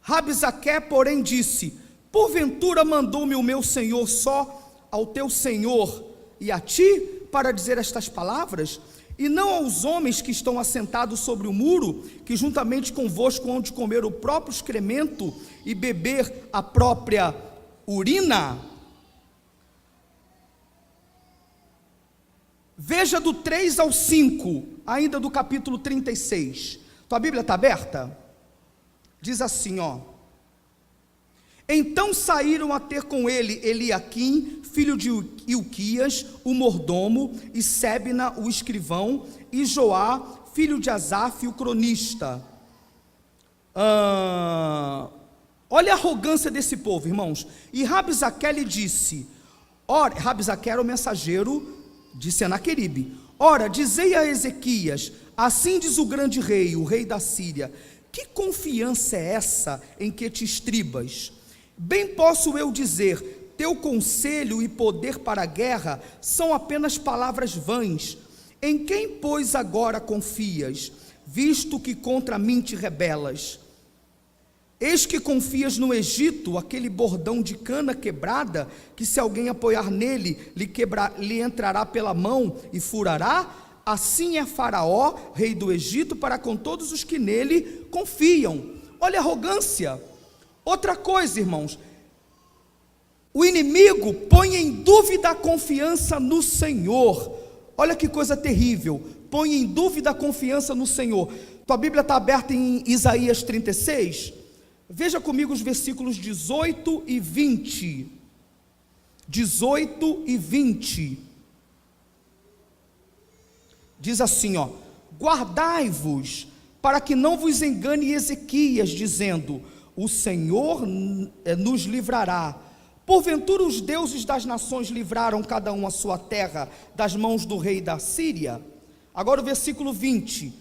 Rabsaque, porém, disse: porventura mandou-me o meu senhor só ao teu senhor e a ti para dizer estas palavras, e não aos homens que estão assentados sobre o muro, que juntamente convosco hão de comer o próprio excremento e beber a própria urina? Veja do 3 ao 5, ainda do capítulo 36. Tua Bíblia está aberta? Diz assim, ó: então saíram a ter com ele Eliaquim, filho de Ilquias, o mordomo, e Sebna, o escrivão, e Joá, filho de Asaf, o cronista. Olha a arrogância desse povo, irmãos. E Rabsaque lhe disse, Rabsaque era o mensageiro de Senaqueribe: ora, dizei a Ezequias: assim diz o grande rei, o rei da Síria, que confiança é essa em que te estribas? Bem posso eu dizer, teu conselho e poder para a guerra são apenas palavras vãs. Em quem, pois, agora confias, visto que contra mim te rebelas? Eis que confias no Egito, aquele bordão de cana quebrada, que se alguém apoiar nele, lhe entrará pela mão e furará? Assim é Faraó, rei do Egito, para com todos os que nele confiam. Olha a arrogância. Outra coisa, irmãos, o inimigo põe em dúvida a confiança no Senhor. Olha que coisa terrível, põe em dúvida a confiança no Senhor. Tua Bíblia está aberta em Isaías 36, veja comigo os versículos 18 e 20, 18 e 20, diz assim, ó: guardai-vos, para que não vos engane Ezequias, dizendo: o Senhor nos livrará. Porventura os deuses das nações livraram cada um a sua terra das mãos do rei da Síria? Agora o versículo 20: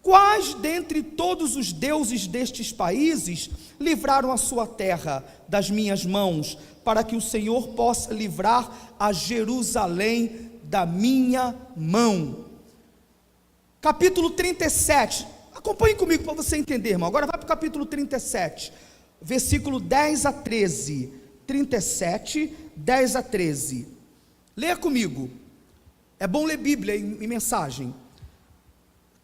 quais dentre todos os deuses destes países livraram a sua terra das minhas mãos, para que o Senhor possa livrar a Jerusalém da minha mão? Capítulo 37, acompanhe comigo para você entender, irmão. Agora vai para o capítulo 37, versículo 10 a 13, 37, 10 a 13, leia comigo, é bom ler Bíblia em mensagem.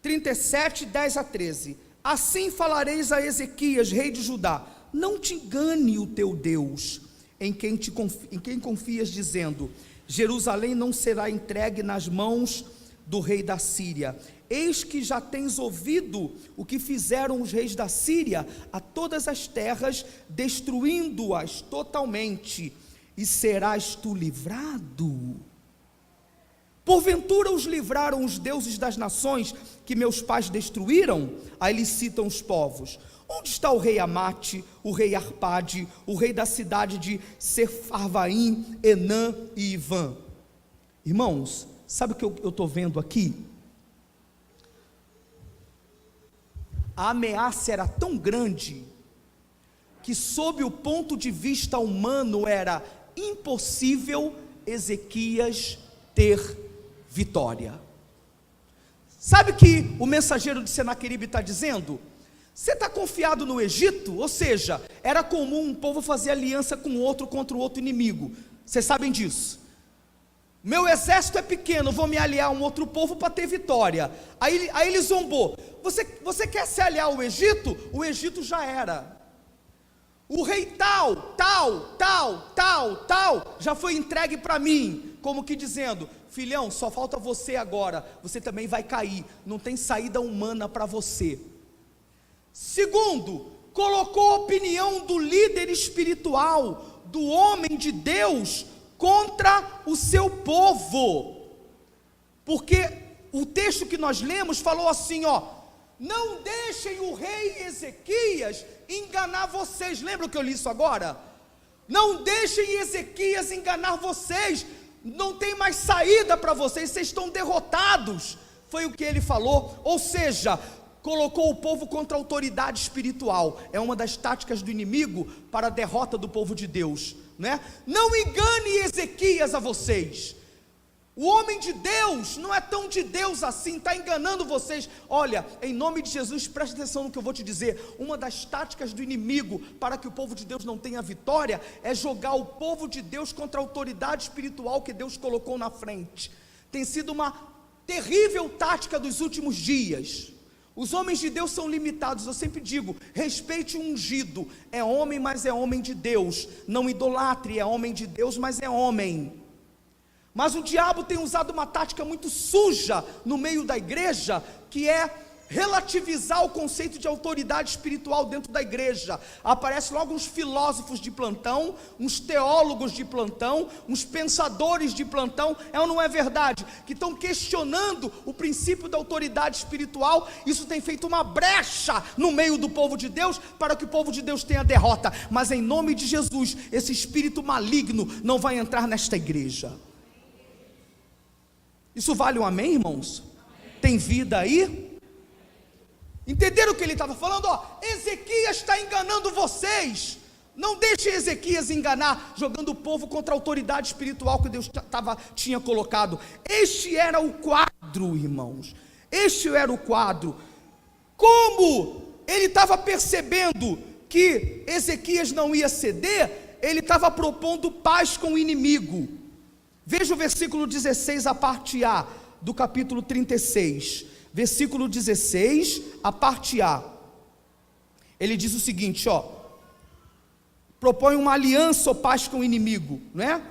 37, 10 a 13, assim falareis a Ezequias, rei de Judá: não te engane o teu Deus, em quem confias, dizendo: Jerusalém não será entregue nas mãos do rei da Síria. Eis que já tens ouvido o que fizeram os reis da Síria a todas as terras, destruindo-as totalmente, e serás tu livrado? Porventura os livraram os deuses das nações que meus pais destruíram? Aí eles citam os povos. Onde está o rei Amate, o rei Arpade, o rei da cidade de Sefarvaim, Enã e Ivã? Irmãos, sabe o que eu estou vendo aqui? A ameaça era tão grande, que sob o ponto de vista humano era impossível Ezequias ter vitória. Sabe o que o mensageiro de Senaqueribe está dizendo? Você está confiado no Egito? Ou seja, era comum um povo fazer aliança com outro contra o outro inimigo. Vocês sabem disso. Meu exército é pequeno, vou me aliar a um outro povo para ter vitória. Aí ele zombou. Você quer se aliar ao Egito? O Egito já era. O rei tal, já foi entregue para mim. Como que dizendo, filhão, só falta você agora. Você também vai cair. Não tem saída humana para você. Segundo, colocou a opinião do líder espiritual, do homem de Deus, contra o seu povo, porque o texto que nós lemos falou assim, não deixem o rei Ezequias enganar vocês. Lembra que eu li isso agora? Não deixem Ezequias enganar vocês, não tem mais saída para vocês, vocês estão derrotados, foi o que ele falou. Ou seja, colocou o povo contra a autoridade espiritual. É uma das táticas do inimigo para a derrota do povo de Deus, né? Não engane Ezequias a vocês. O homem de Deus não é tão de Deus assim, está enganando vocês. Olha, em nome de Jesus, preste atenção no que eu vou te dizer. Uma das táticas do inimigo para que o povo de Deus não tenha vitória é jogar o povo de Deus contra a autoridade espiritual que Deus colocou na frente. Tem sido uma terrível tática dos últimos dias. Os homens de Deus são limitados. Eu sempre digo, respeite o ungido. É homem, mas é homem de Deus. Não idolatre, é homem de Deus, mas é homem. Mas o diabo tem usado uma tática muito suja no meio da igreja, que é relativizar o conceito de autoridade espiritual dentro da igreja. Aparecem logo uns filósofos de plantão, uns teólogos de plantão, uns pensadores de plantão, é ou não é verdade? Que estão questionando o princípio da autoridade espiritual. Isso tem feito uma brecha no meio do povo de Deus, para que o povo de Deus tenha derrota. Mas em nome de Jesus, esse espírito maligno não vai entrar nesta igreja. Isso vale um amém, irmãos? Tem vida aí? Entenderam o que ele estava falando? Ezequias está enganando vocês. Não deixe Ezequias enganar, jogando o povo contra a autoridade espiritual que Deus tinha colocado. Este era o quadro, irmãos. Este era o quadro. Como ele estava percebendo que Ezequias não ia ceder, ele estava propondo paz com o inimigo. Veja o versículo 16, a parte A, do capítulo 36. Versículo 16, a parte A. Ele diz o seguinte, propõe uma aliança ou paz com o inimigo, né?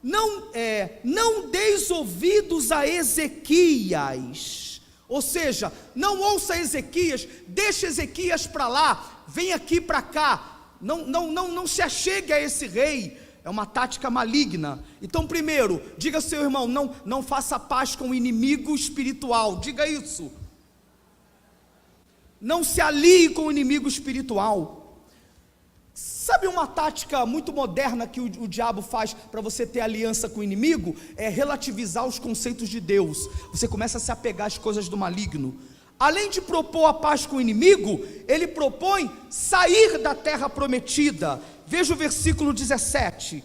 Não deis ouvidos a Ezequias. Ou seja, não ouça Ezequias, deixa Ezequias para lá, vem aqui para cá. Não se achegue a esse rei. É uma tática maligna. Então, primeiro, diga ao seu irmão, não faça paz com o inimigo espiritual. Diga isso. Não se alie com o inimigo espiritual. Sabe uma tática muito moderna que o diabo faz para você ter aliança com o inimigo? É relativizar os conceitos de Deus. Você começa a se apegar às coisas do maligno. Além de propor a paz com o inimigo, ele propõe sair da terra prometida. Veja o versículo 17,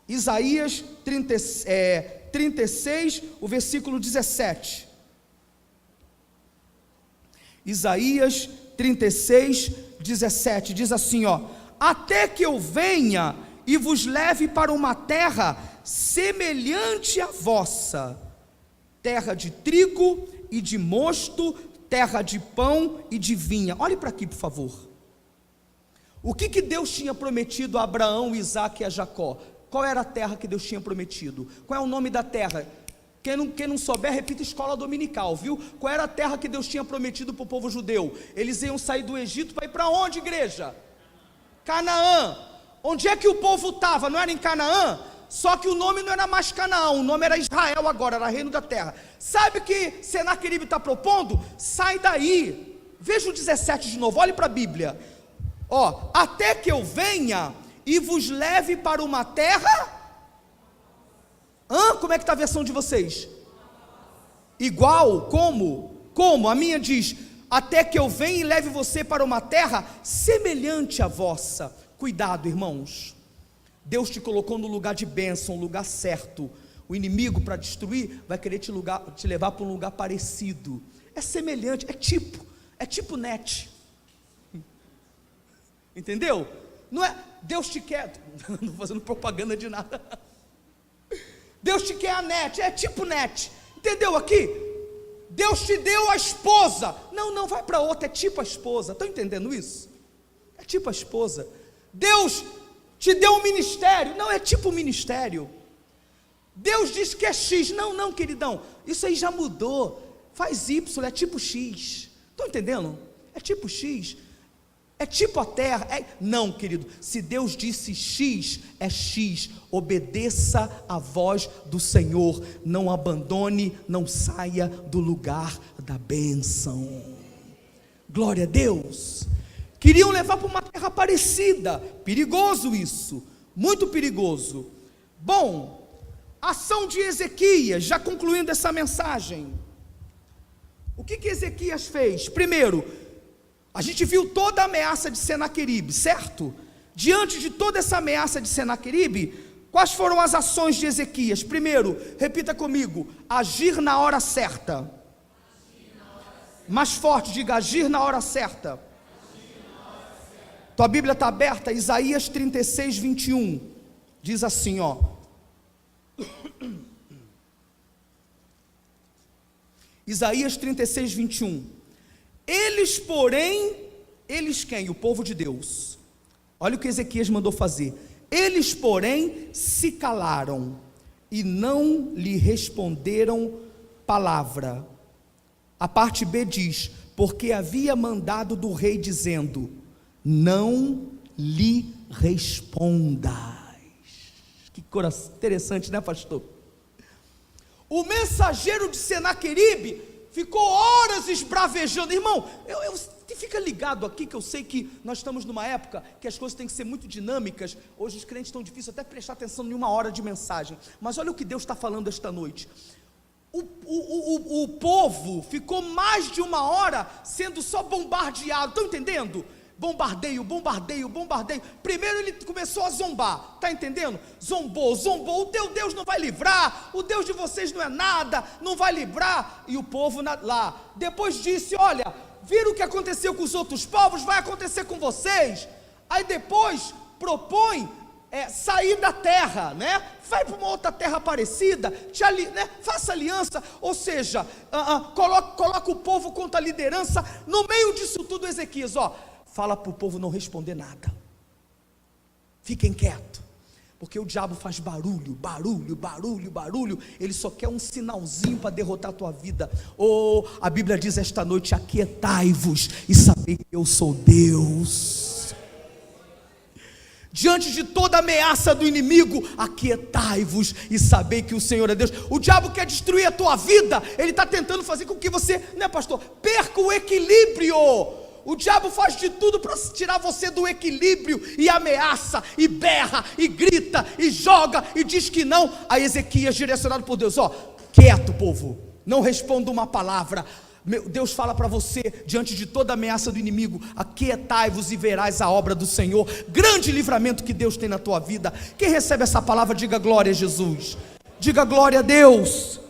Isaías 36, o versículo 17. Isaías 36, 17, diz assim, até que eu venha e vos leve para uma terra semelhante à vossa, terra de trigo e de mosto, terra de pão e de vinha. Olhe para aqui, por favor. O que Deus tinha prometido a Abraão, Isaque e a Jacó? Qual era a terra que Deus tinha prometido? Qual é o nome da terra? Quem não souber, repita escola dominical, viu? Qual era a terra que Deus tinha prometido para o povo judeu? Eles iam sair do Egito para ir para onde, igreja? Canaã. Onde é que o povo estava? Não era em Canaã? Só que o nome não era mais Canaã, o nome era Israel agora, era reino da terra. Sabe o que Senaqueribe está propondo? Sai daí. Veja o 17 de novo, olhe para a Bíblia. Até que eu venha e vos leve para uma terra. Como é que está a versão de vocês? Igual? Como? A minha diz, até que eu venha e leve você para uma terra semelhante à vossa. Cuidado, irmãos. Deus te colocou no lugar de bênção, um lugar certo. O inimigo, para destruir, vai querer te levar para um lugar parecido. É semelhante, é tipo net. entendeu? Não é, Deus te quer, não estou fazendo propaganda de nada, Deus te quer a net, é tipo net, entendeu aqui? Deus te deu a esposa, não vai para outra, é tipo a esposa, estão entendendo isso? É tipo a esposa. Deus te deu um ministério, não, é tipo o ministério. Deus diz que é X, não queridão, isso aí já mudou, faz Y, é tipo X, estão entendendo? É tipo X, é tipo a terra, não querido, se Deus disse X, é X, obedeça a voz do Senhor, não abandone, não saia do lugar da bênção, glória a Deus. Queriam levar para uma terra parecida, perigoso isso, muito perigoso. Bom, ação de Ezequias, já concluindo essa mensagem, o que Ezequias fez? Primeiro, a gente viu toda a ameaça de Senaqueribe, certo? Diante de toda essa ameaça de Senaqueribe, quais foram as ações de Ezequias? Primeiro, repita comigo, agir na hora certa. Mais forte, diga, agir na hora certa. Tua Bíblia está aberta, Isaías 36, 21, diz assim, ó. Isaías 36, 21. Eles, porém, eles quem? O povo de Deus. Olha o que Ezequias mandou fazer. Eles, porém, se calaram e não lhe responderam palavra. A parte B diz, porque havia mandado do rei dizendo, não lhe respondas. Que coisa interessante, né, pastor? O mensageiro de Senaqueribe ficou horas esbravejando, irmão, fica ligado aqui, que eu sei que nós estamos numa época que as coisas têm que ser muito dinâmicas, hoje os crentes estão difíceis até prestar atenção em uma hora de mensagem, mas olha o que Deus está falando esta noite, o povo ficou mais de uma hora sendo só bombardeado, estão entendendo? Bombardeio, primeiro ele começou a zombar, está entendendo? Zombou, o teu Deus não vai livrar, o Deus de vocês não é nada, não vai livrar, e o povo lá, depois disse, olha, viram o que aconteceu com os outros povos, vai acontecer com vocês, aí depois propõe, sair da terra, né? Vai para uma outra terra parecida, né? Faça aliança, ou seja, coloca o povo contra a liderança, no meio disso tudo Ezequias, fala para o povo não responder nada, fiquem quietos, porque o diabo faz barulho, ele só quer um sinalzinho para derrotar a tua vida. A Bíblia diz esta noite, aquietai-vos e sabei que eu sou Deus. Diante de toda ameaça do inimigo, aquietai-vos e sabei que o Senhor é Deus. O diabo quer destruir a tua vida, ele está tentando fazer com que você, né, pastor, perca o equilíbrio. O diabo faz de tudo para tirar você do equilíbrio, e ameaça, e berra, e grita, e joga, e diz que não. A Ezequias, direcionado por Deus, quieto povo, não responda uma palavra. Deus fala para você, diante de toda ameaça do inimigo, aquietai-vos e verás a obra do Senhor, grande livramento que Deus tem na tua vida. Quem recebe essa palavra, diga glória a Jesus, diga glória a Deus.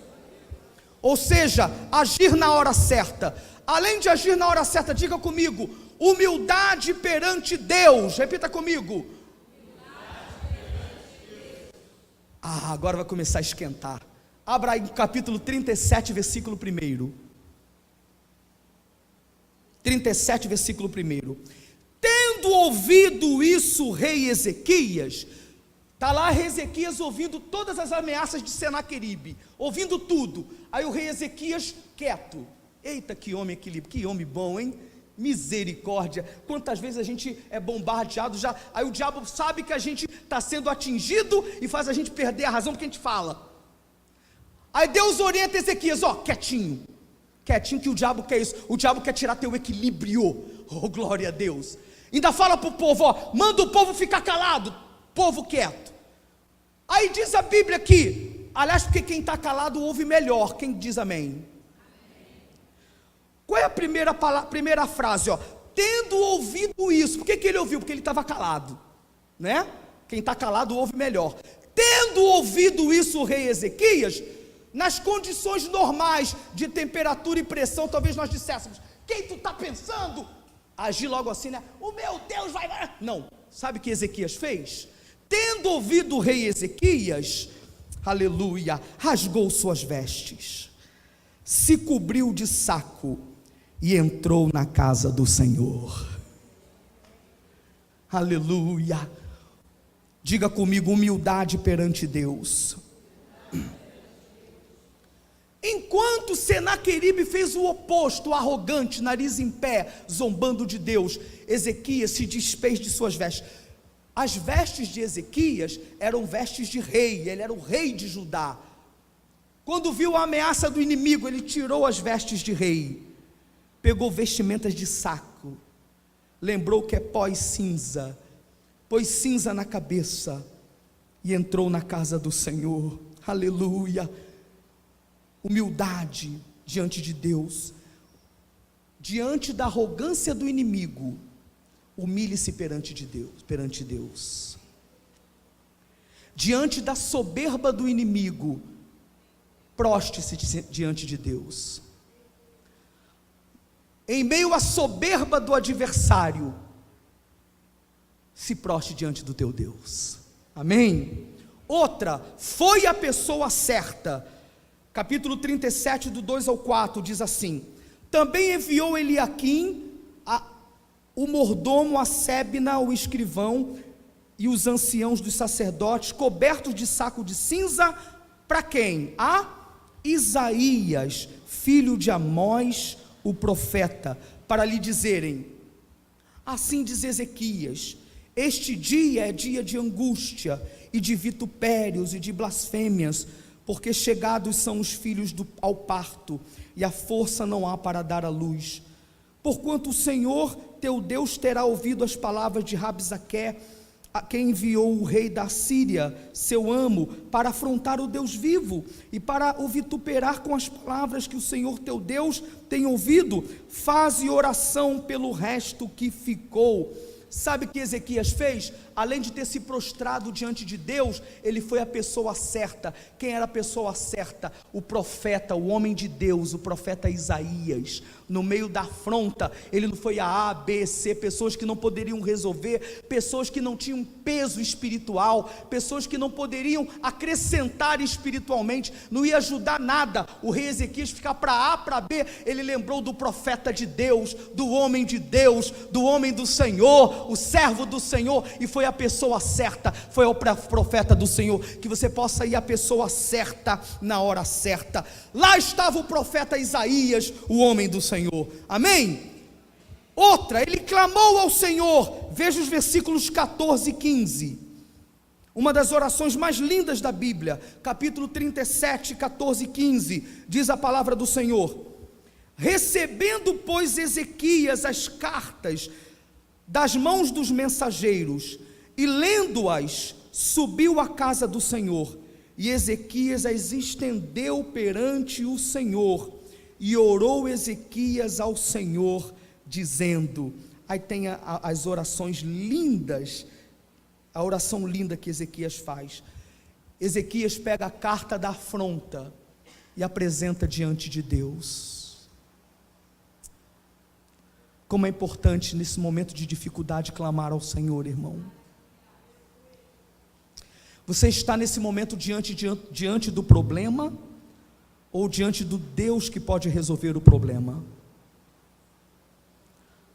Ou seja, agir na hora certa. Além de agir na hora certa, diga comigo, humildade perante Deus, repita comigo. Agora vai começar a esquentar. Abra aí capítulo 37, versículo 1. 37, versículo 1. Tendo ouvido isso, o rei Ezequias, está lá Ezequias ouvindo todas as ameaças de Senaqueribe, ouvindo tudo. Aí o rei Ezequias quieto. Eita, que homem equilíbrio, que homem bom, hein? Misericórdia. Quantas vezes a gente é bombardeado já, aí o diabo sabe que a gente está sendo atingido e faz a gente perder a razão do que a gente fala. Aí Deus orienta Ezequias, quietinho, que o diabo quer isso, o diabo quer tirar teu equilíbrio, glória a Deus. Ainda fala para o povo, manda o povo ficar calado, povo quieto. Aí diz a Bíblia aqui, aliás, porque quem está calado ouve melhor, quem diz amém? Qual é a primeira frase? Tendo ouvido isso, por que ele ouviu? Porque ele estava calado, né? Quem está calado ouve melhor. Tendo ouvido isso o rei Ezequias, nas condições normais de temperatura e pressão, talvez nós disséssemos, quem tu está pensando? agir logo assim, né? O meu Deus vai... Não, sabe o que Ezequias fez? Tendo ouvido o rei Ezequias, aleluia, rasgou suas vestes, se cobriu de saco e entrou na casa do Senhor. Aleluia. Diga comigo, humildade perante Deus. Enquanto Senaqueribe fez o oposto, arrogante, nariz em pé, zombando de Deus, Ezequias se desfez de suas vestes. As vestes de Ezequias eram vestes de rei, ele era o rei de Judá. Quando viu a ameaça do inimigo, ele tirou as vestes de rei, pegou vestimentas de saco, lembrou que é pó e cinza, pôs cinza na cabeça e entrou na casa do Senhor. Aleluia. Humildade diante de Deus. Diante da arrogância do inimigo, humilhe-se perante Deus. Diante da soberba do inimigo, proste-se diante de Deus. Em meio à soberba do adversário, se proste diante do teu Deus. Amém? Outra, foi a pessoa certa. Capítulo 37, do 2 ao 4, diz assim: também enviou Eliaquim, o mordomo, a Sebna, o escrivão, e os anciãos dos sacerdotes, cobertos de saco de cinza, para quem? A Isaías, filho de Amós, o profeta, para lhe dizerem: assim diz Ezequias, este dia é dia de angústia, e de vitupérios, e de blasfêmias, porque chegados são os filhos ao parto, e a força não há para dar à luz. Porquanto o Senhor teu Deus terá ouvido as palavras de Rabsaque, a quem enviou o rei da Síria, seu amo, para afrontar o Deus vivo, e para o vituperar com as palavras que o Senhor teu Deus tem ouvido. Faze oração pelo resto que ficou. Sabe o que Ezequias fez? Além de ter se prostrado diante de Deus, ele foi a pessoa certa. Quem era a pessoa certa? O profeta, o homem de Deus, o profeta Isaías. No meio da afronta, ele não foi a B, C, pessoas que não poderiam resolver, pessoas que não tinham peso espiritual, pessoas que não poderiam acrescentar espiritualmente, não ia ajudar nada. O rei Ezequias ficar para A, para B, ele lembrou do profeta de Deus, do homem de Deus, do homem do Senhor, o servo do Senhor, e foi a pessoa certa, foi o profeta do Senhor. Que você possa ir a pessoa certa na hora certa. Lá estava o profeta Isaías, o homem do Senhor. Amém? Outra, ele clamou ao Senhor. Veja os versículos 14 e 15. Uma das orações mais lindas da Bíblia, capítulo 37, 14 e 15, diz a palavra do Senhor: recebendo, pois, Ezequias as cartas das mãos dos mensageiros, e lendo-as, subiu à casa do Senhor, e Ezequias as estendeu perante o Senhor, e orou Ezequias ao Senhor, dizendo... Aí tem as orações lindas, a oração linda que Ezequias faz. Ezequias pega a carta da afronta e apresenta diante de Deus. Como é importante nesse momento de dificuldade clamar ao Senhor, irmão. Você está nesse momento diante do problema, ou diante do Deus que pode resolver o problema?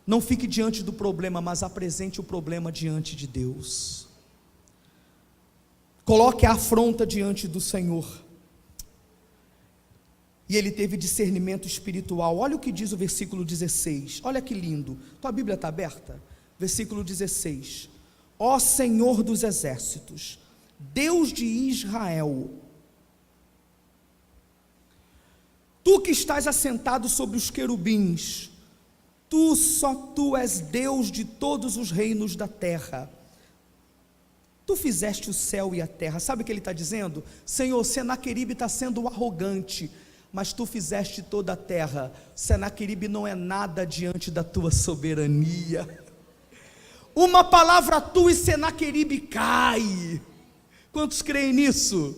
Não fique diante do problema, mas apresente o problema diante de Deus. Coloque a afronta diante do Senhor. E ele teve discernimento espiritual. Olha o que diz o versículo 16. Olha que lindo. Tua Bíblia está aberta? Versículo 16. Ó Senhor dos exércitos, Deus de Israel, tu que estás assentado sobre os querubins, só tu és Deus de todos os reinos da terra. Tu fizeste o céu e a terra. Sabe o que ele está dizendo? Senhor, Senaqueribe está sendo arrogante, mas tu fizeste toda a terra. Senaqueribe não é nada diante da tua soberania. Uma palavra tua e Senaqueribe cai. Quantos creem nisso?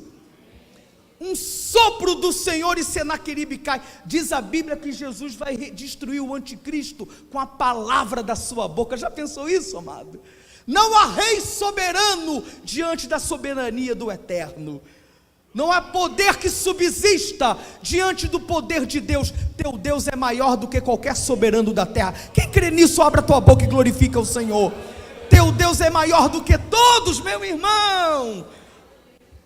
um sopro do Senhor e Senaqueribe cai. Diz a Bíblia que Jesus vai destruir o anticristo com a palavra da sua boca. Já pensou isso, amado? Não há rei soberano diante da soberania do Eterno. Não há poder que subsista diante do poder de Deus. Teu Deus é maior do que qualquer soberano da terra. Quem crê nisso, abra tua boca e glorifica o Senhor. Teu Deus é maior do que todos, meu irmão.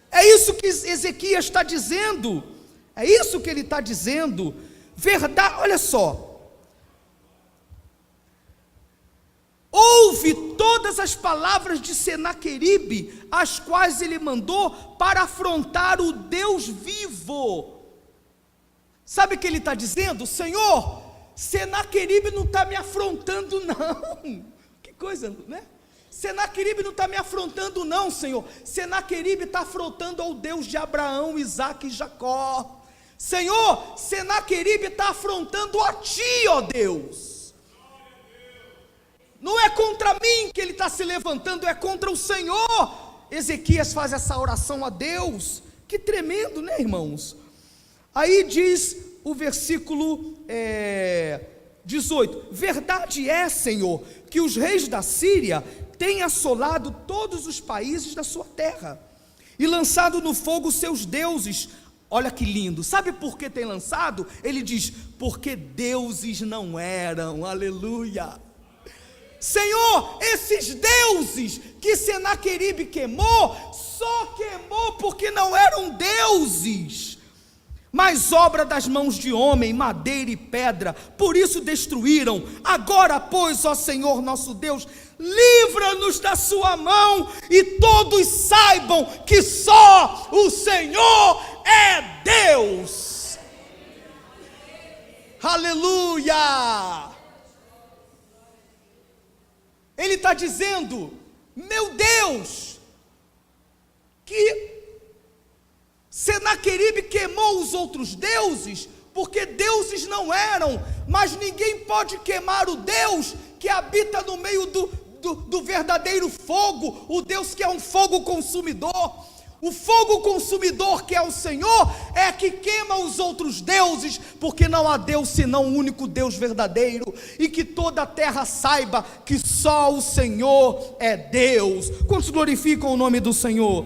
É isso que Ezequias está dizendo. É isso que ele está dizendo. Verdade, olha só. Ouve todas as palavras de Senaqueribe, as quais ele mandou para afrontar o Deus vivo. Sabe o que ele está dizendo? Senhor, Senaqueribe não está me afrontando não. Que coisa, né? Senaqueribe não está me afrontando não, Senhor. Senaqueribe está afrontando ao Deus de Abraão, Isaque e Jacó. Senhor, Senaqueribe está afrontando a ti, ó Deus. Não é contra mim que ele está se levantando, é contra o Senhor. Ezequias faz essa oração a Deus. Que tremendo, né, irmãos? Aí diz o versículo 18: verdade é, Senhor, que os reis da Síria têm assolado todos os países da sua terra e lançado no fogo os seus deuses. Olha que lindo, sabe por que tem lançado? Ele diz, porque deuses não eram, aleluia. Senhor, esses deuses que Senaqueribe queimou, só queimou porque não eram deuses, mas obra das mãos de homem, madeira e pedra, por isso destruíram. Agora, pois, ó Senhor nosso Deus, livra-nos da sua mão, e todos saibam que só o Senhor é Deus. Aleluia! Ele está dizendo, meu Deus, que Senaqueribe queimou os outros deuses, porque deuses não eram, mas ninguém pode queimar o Deus que habita no meio do verdadeiro fogo, o Deus que é um fogo consumidor. O fogo consumidor, que é o Senhor, é que queima os outros deuses, porque não há Deus senão o único Deus verdadeiro, e que toda a terra saiba que só o Senhor é Deus. Quantos glorificam o nome do Senhor?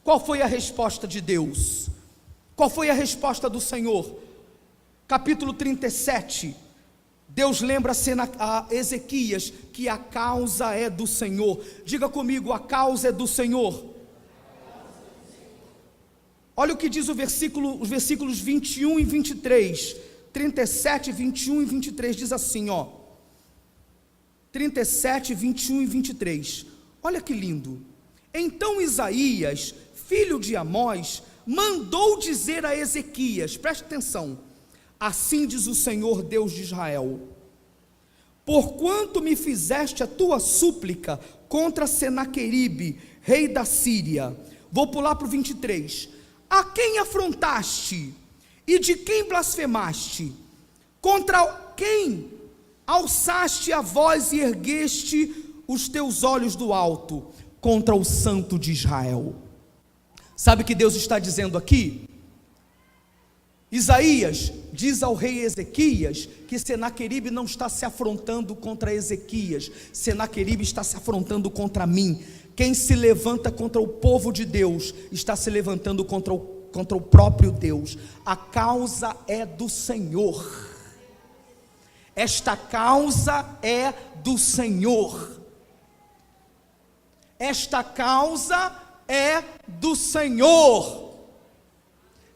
Qual foi a resposta de Deus? Qual foi a resposta do Senhor? Capítulo 37. Deus lembra a Ezequias que a causa é do Senhor. Diga comigo, a causa é do Senhor. Olha o que diz os versículos 21 e 23. 37, 21 e 23 diz assim, ó. 37, 21 e 23. Olha que lindo. Então Isaías, filho de Amós, mandou dizer a Ezequias, preste atenção: assim diz o Senhor Deus de Israel: porquanto me fizeste a tua súplica contra Senaqueribe, rei da Síria. Vou pular para o 23. A quem afrontaste? E de quem blasfemaste? Contra quem alçaste a voz e ergueste os teus olhos do alto? Contra o Santo de Israel. Sabe o que Deus está dizendo aqui? Isaías diz ao rei Ezequias que Senaqueribe não está se afrontando contra Ezequias, Senaqueribe está se afrontando contra mim. Quem se levanta contra o povo de Deus está se levantando contra o próprio Deus. A causa é do Senhor. Esta causa é do Senhor. Esta causa é do Senhor.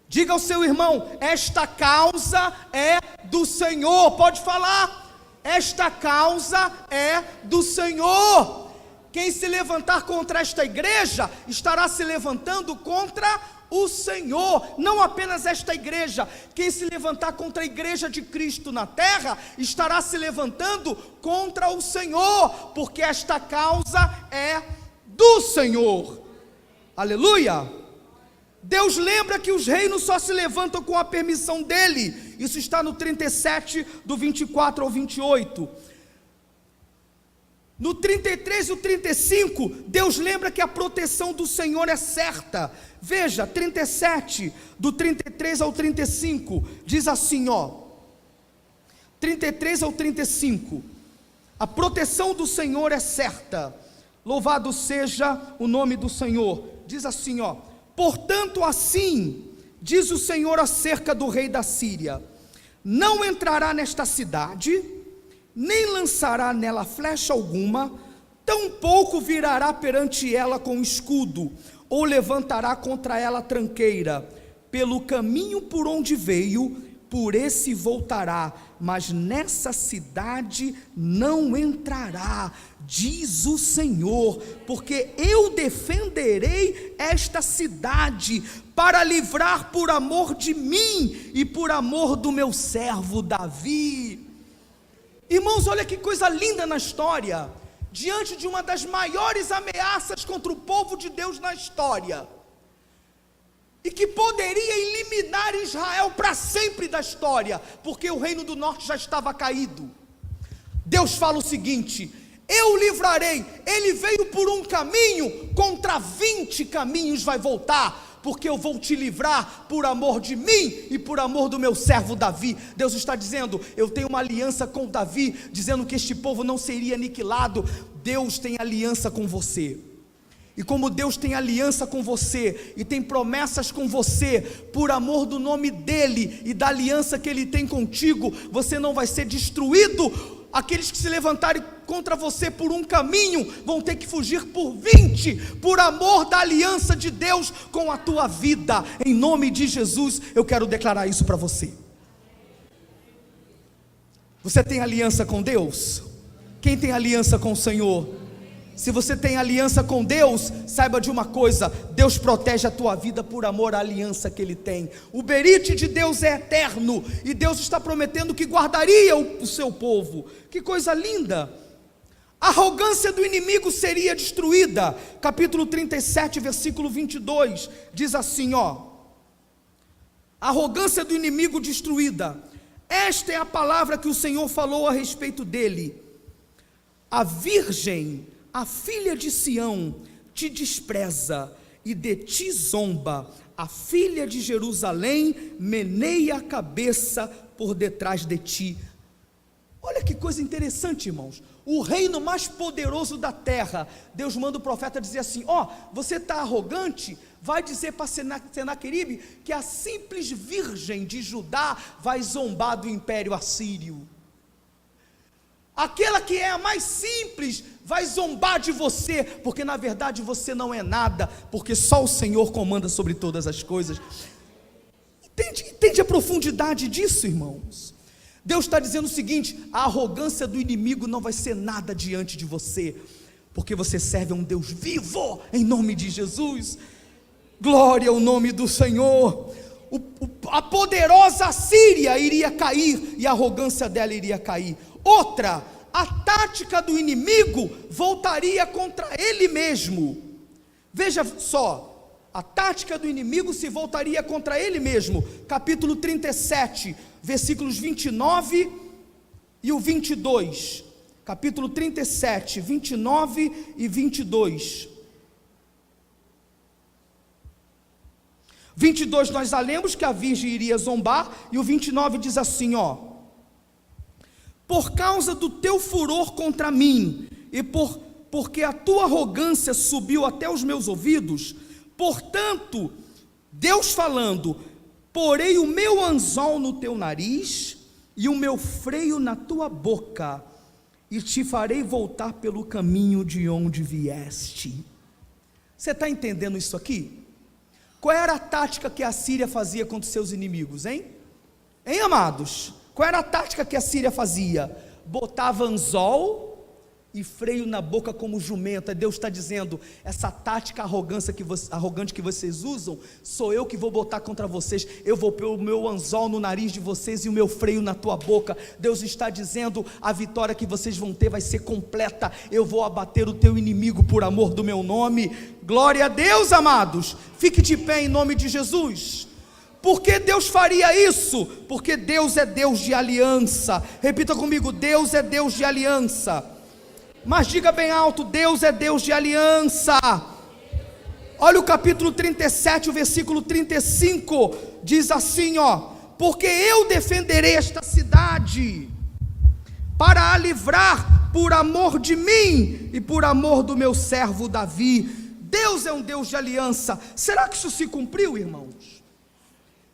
Diga ao seu irmão, esta causa é do Senhor. Pode falar, esta causa é do Senhor. Quem se levantar contra esta igreja, estará se levantando contra o Senhor. Não apenas esta igreja, quem se levantar contra a igreja de Cristo na terra, estará se levantando contra o Senhor, porque esta causa é do Senhor. Aleluia. Deus lembra que os reinos só se levantam com a permissão dele. Isso está no 37, do 24 ao 28. No 33 e o 35, Deus lembra que a proteção do Senhor é certa. Veja, 37, do 33 ao 35, diz assim, 33 ao 35, a proteção do Senhor é certa, louvado seja o nome do Senhor. Diz assim, portanto assim, diz o Senhor acerca do rei da Síria, não entrará nesta cidade, nem lançará nela flecha alguma, tampouco virará perante ela com escudo, ou levantará contra ela tranqueira. Pelo caminho por onde veio, por esse voltará, mas nessa cidade não entrará, diz o Senhor, porque eu defenderei esta cidade, para livrar por amor de mim, e por amor do meu servo Davi. Irmãos, olha que coisa linda na história, diante de uma das maiores ameaças contra o povo de Deus na história, e que poderia eliminar Israel para sempre da história, porque o reino do norte já estava caído. Deus fala o seguinte: eu livrarei. Ele veio por um caminho, contra 20 caminhos vai voltar, porque eu vou te livrar por amor de mim e por amor do meu servo Davi. Deus está dizendo, eu tenho uma aliança com Davi, dizendo que este povo não seria aniquilado. Deus tem aliança com você, e como Deus tem aliança com você, e tem promessas com você, por amor do nome dEle, e da aliança que Ele tem contigo, você não vai ser destruído. Aqueles que se levantarem contra você por um caminho, vão ter que fugir por 20, por amor da aliança de Deus com a tua vida. Em nome de Jesus, eu quero declarar isso para você. Você tem aliança com Deus? Quem tem aliança com o Senhor? Se você tem aliança com Deus, saiba de uma coisa: Deus protege a tua vida por amor à aliança que Ele tem. O berite de Deus é eterno, e Deus está prometendo que guardaria o seu povo. Que coisa linda! A arrogância do inimigo seria destruída. Capítulo 37, versículo 22, diz assim, a arrogância do inimigo destruída. Esta é a palavra que o Senhor falou a respeito dele. A virgem, a filha de Sião, te despreza e de ti zomba. A filha de Jerusalém meneia a cabeça por detrás de ti. Olha que coisa interessante, irmãos. O reino mais poderoso da terra, Deus manda o profeta dizer assim: você está arrogante? Vai dizer para Senaqueribe que a simples virgem de Judá vai zombar do império assírio. Aquela que é a mais simples vai zombar de você, porque na verdade você não é nada, porque só o Senhor comanda sobre todas as coisas. Entende a profundidade disso, irmãos? Deus está dizendo o seguinte: a arrogância do inimigo não vai ser nada diante de você, porque você serve a um Deus vivo, em nome de Jesus. Glória ao nome do Senhor. A poderosa Síria iria cair, e a arrogância dela iria cair. Outra, a tática do inimigo voltaria contra ele mesmo. Veja só, a tática do inimigo se voltaria contra ele mesmo. Capítulo 37, versículos 29 e o 22. Capítulo 37, 29 e 22. 22 nós já lemos que a virgem iria zombar, e o 29 diz assim, por causa do teu furor contra mim, e porque a tua arrogância subiu até os meus ouvidos, portanto, Deus falando, porei o meu anzol no teu nariz, e o meu freio na tua boca, e te farei voltar pelo caminho de onde vieste. Você está entendendo isso aqui? Qual era a tática que a Síria fazia contra os seus inimigos, hein? Hein, amados? Qual era a tática que a Síria fazia? Botava anzol e freio na boca como jumenta. Deus está dizendo, essa tática arrogante que vocês usam, sou eu que vou botar contra vocês. Eu vou pôr o meu anzol no nariz de vocês e o meu freio na tua boca. Deus está dizendo, a vitória que vocês vão ter vai ser completa. Eu vou abater o teu inimigo por amor do meu nome. Glória a Deus, amados. Fique de pé em nome de Jesus. Por que Deus faria isso? Porque Deus é Deus de aliança. Repita comigo, Deus é Deus de aliança. Mas diga bem alto: Deus é Deus de aliança. Olha o capítulo 37, o versículo 35, diz assim, porque eu defenderei esta cidade, para a livrar por amor de mim, e por amor do meu servo Davi. Deus é um Deus de aliança. Será que isso se cumpriu, irmãos?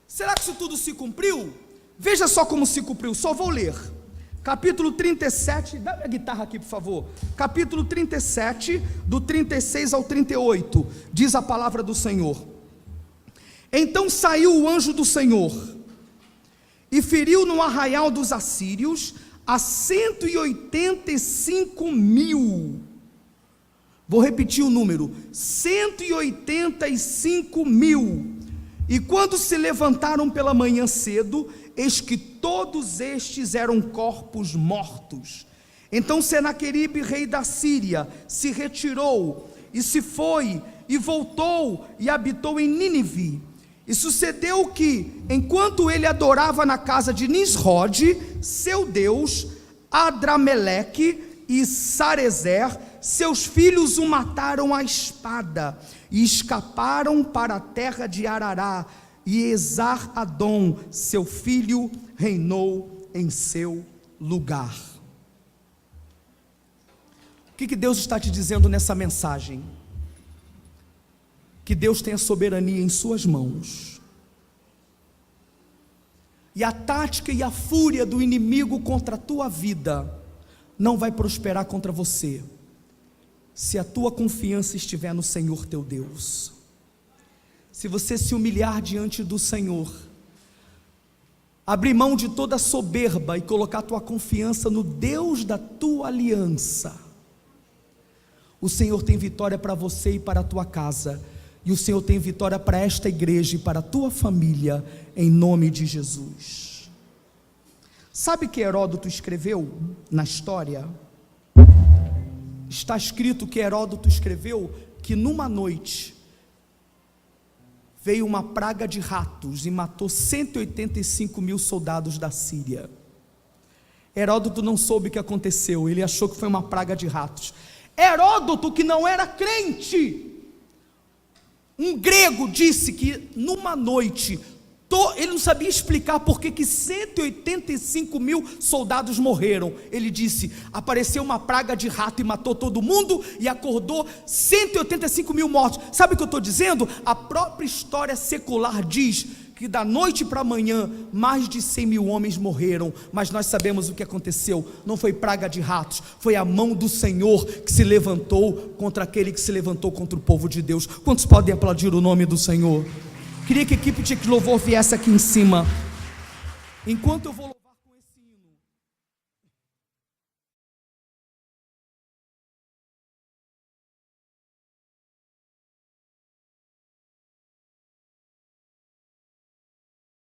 Será que isso tudo se cumpriu? Veja só como se cumpriu, só vou ler. Capítulo 37, dá minha guitarra aqui por favor. Capítulo 37, do 36 ao 38, diz a palavra do Senhor. Então saiu o anjo do Senhor, e feriu no arraial dos assírios a 185.000. Vou repetir o número: 185.000. E quando se levantaram pela manhã cedo, eis que todos estes eram corpos mortos. Então Senaqueribe, rei da Síria, se retirou, e se foi, e voltou, e habitou em Nínive. E sucedeu que, enquanto ele adorava na casa de Nisrode, seu deus, Adrameleque e Sarezer, seus filhos o mataram à espada, e escaparam para a terra de Arará, e Esar-Adom, seu filho, reinou em seu lugar. O que Deus está te dizendo nessa mensagem? Que Deus tem a soberania em suas mãos, e a tática e a fúria do inimigo contra a tua vida não vai prosperar contra você, se a tua confiança estiver no Senhor teu Deus. Se você se humilhar diante do Senhor, abrir mão de toda a soberba e colocar a tua confiança no Deus da tua aliança, o Senhor tem vitória para você e para a tua casa, e o Senhor tem vitória para esta igreja e para a tua família, em nome de Jesus. Sabe que Heródoto escreveu na história? Está escrito que Heródoto escreveu que numa noite veio uma praga de ratos e matou 185.000 soldados da Síria. Heródoto não soube o que aconteceu, ele achou que foi uma praga de ratos. Heródoto, que não era crente, um grego, disse que numa noite, ele não sabia explicar por que 185.000 soldados morreram. Ele disse: apareceu uma praga de rato e matou todo mundo, e acordou 185.000 mortos. Sabe o que eu estou dizendo? A própria história secular diz que da noite para amanhã, mais de 100.000 homens morreram, mas nós sabemos o que aconteceu. Não foi praga de ratos, foi a mão do Senhor que se levantou contra aquele que se levantou contra o povo de Deus. Quantos podem aplaudir o nome do Senhor? Queria que a equipe de louvor viesse aqui em cima. Enquanto eu vou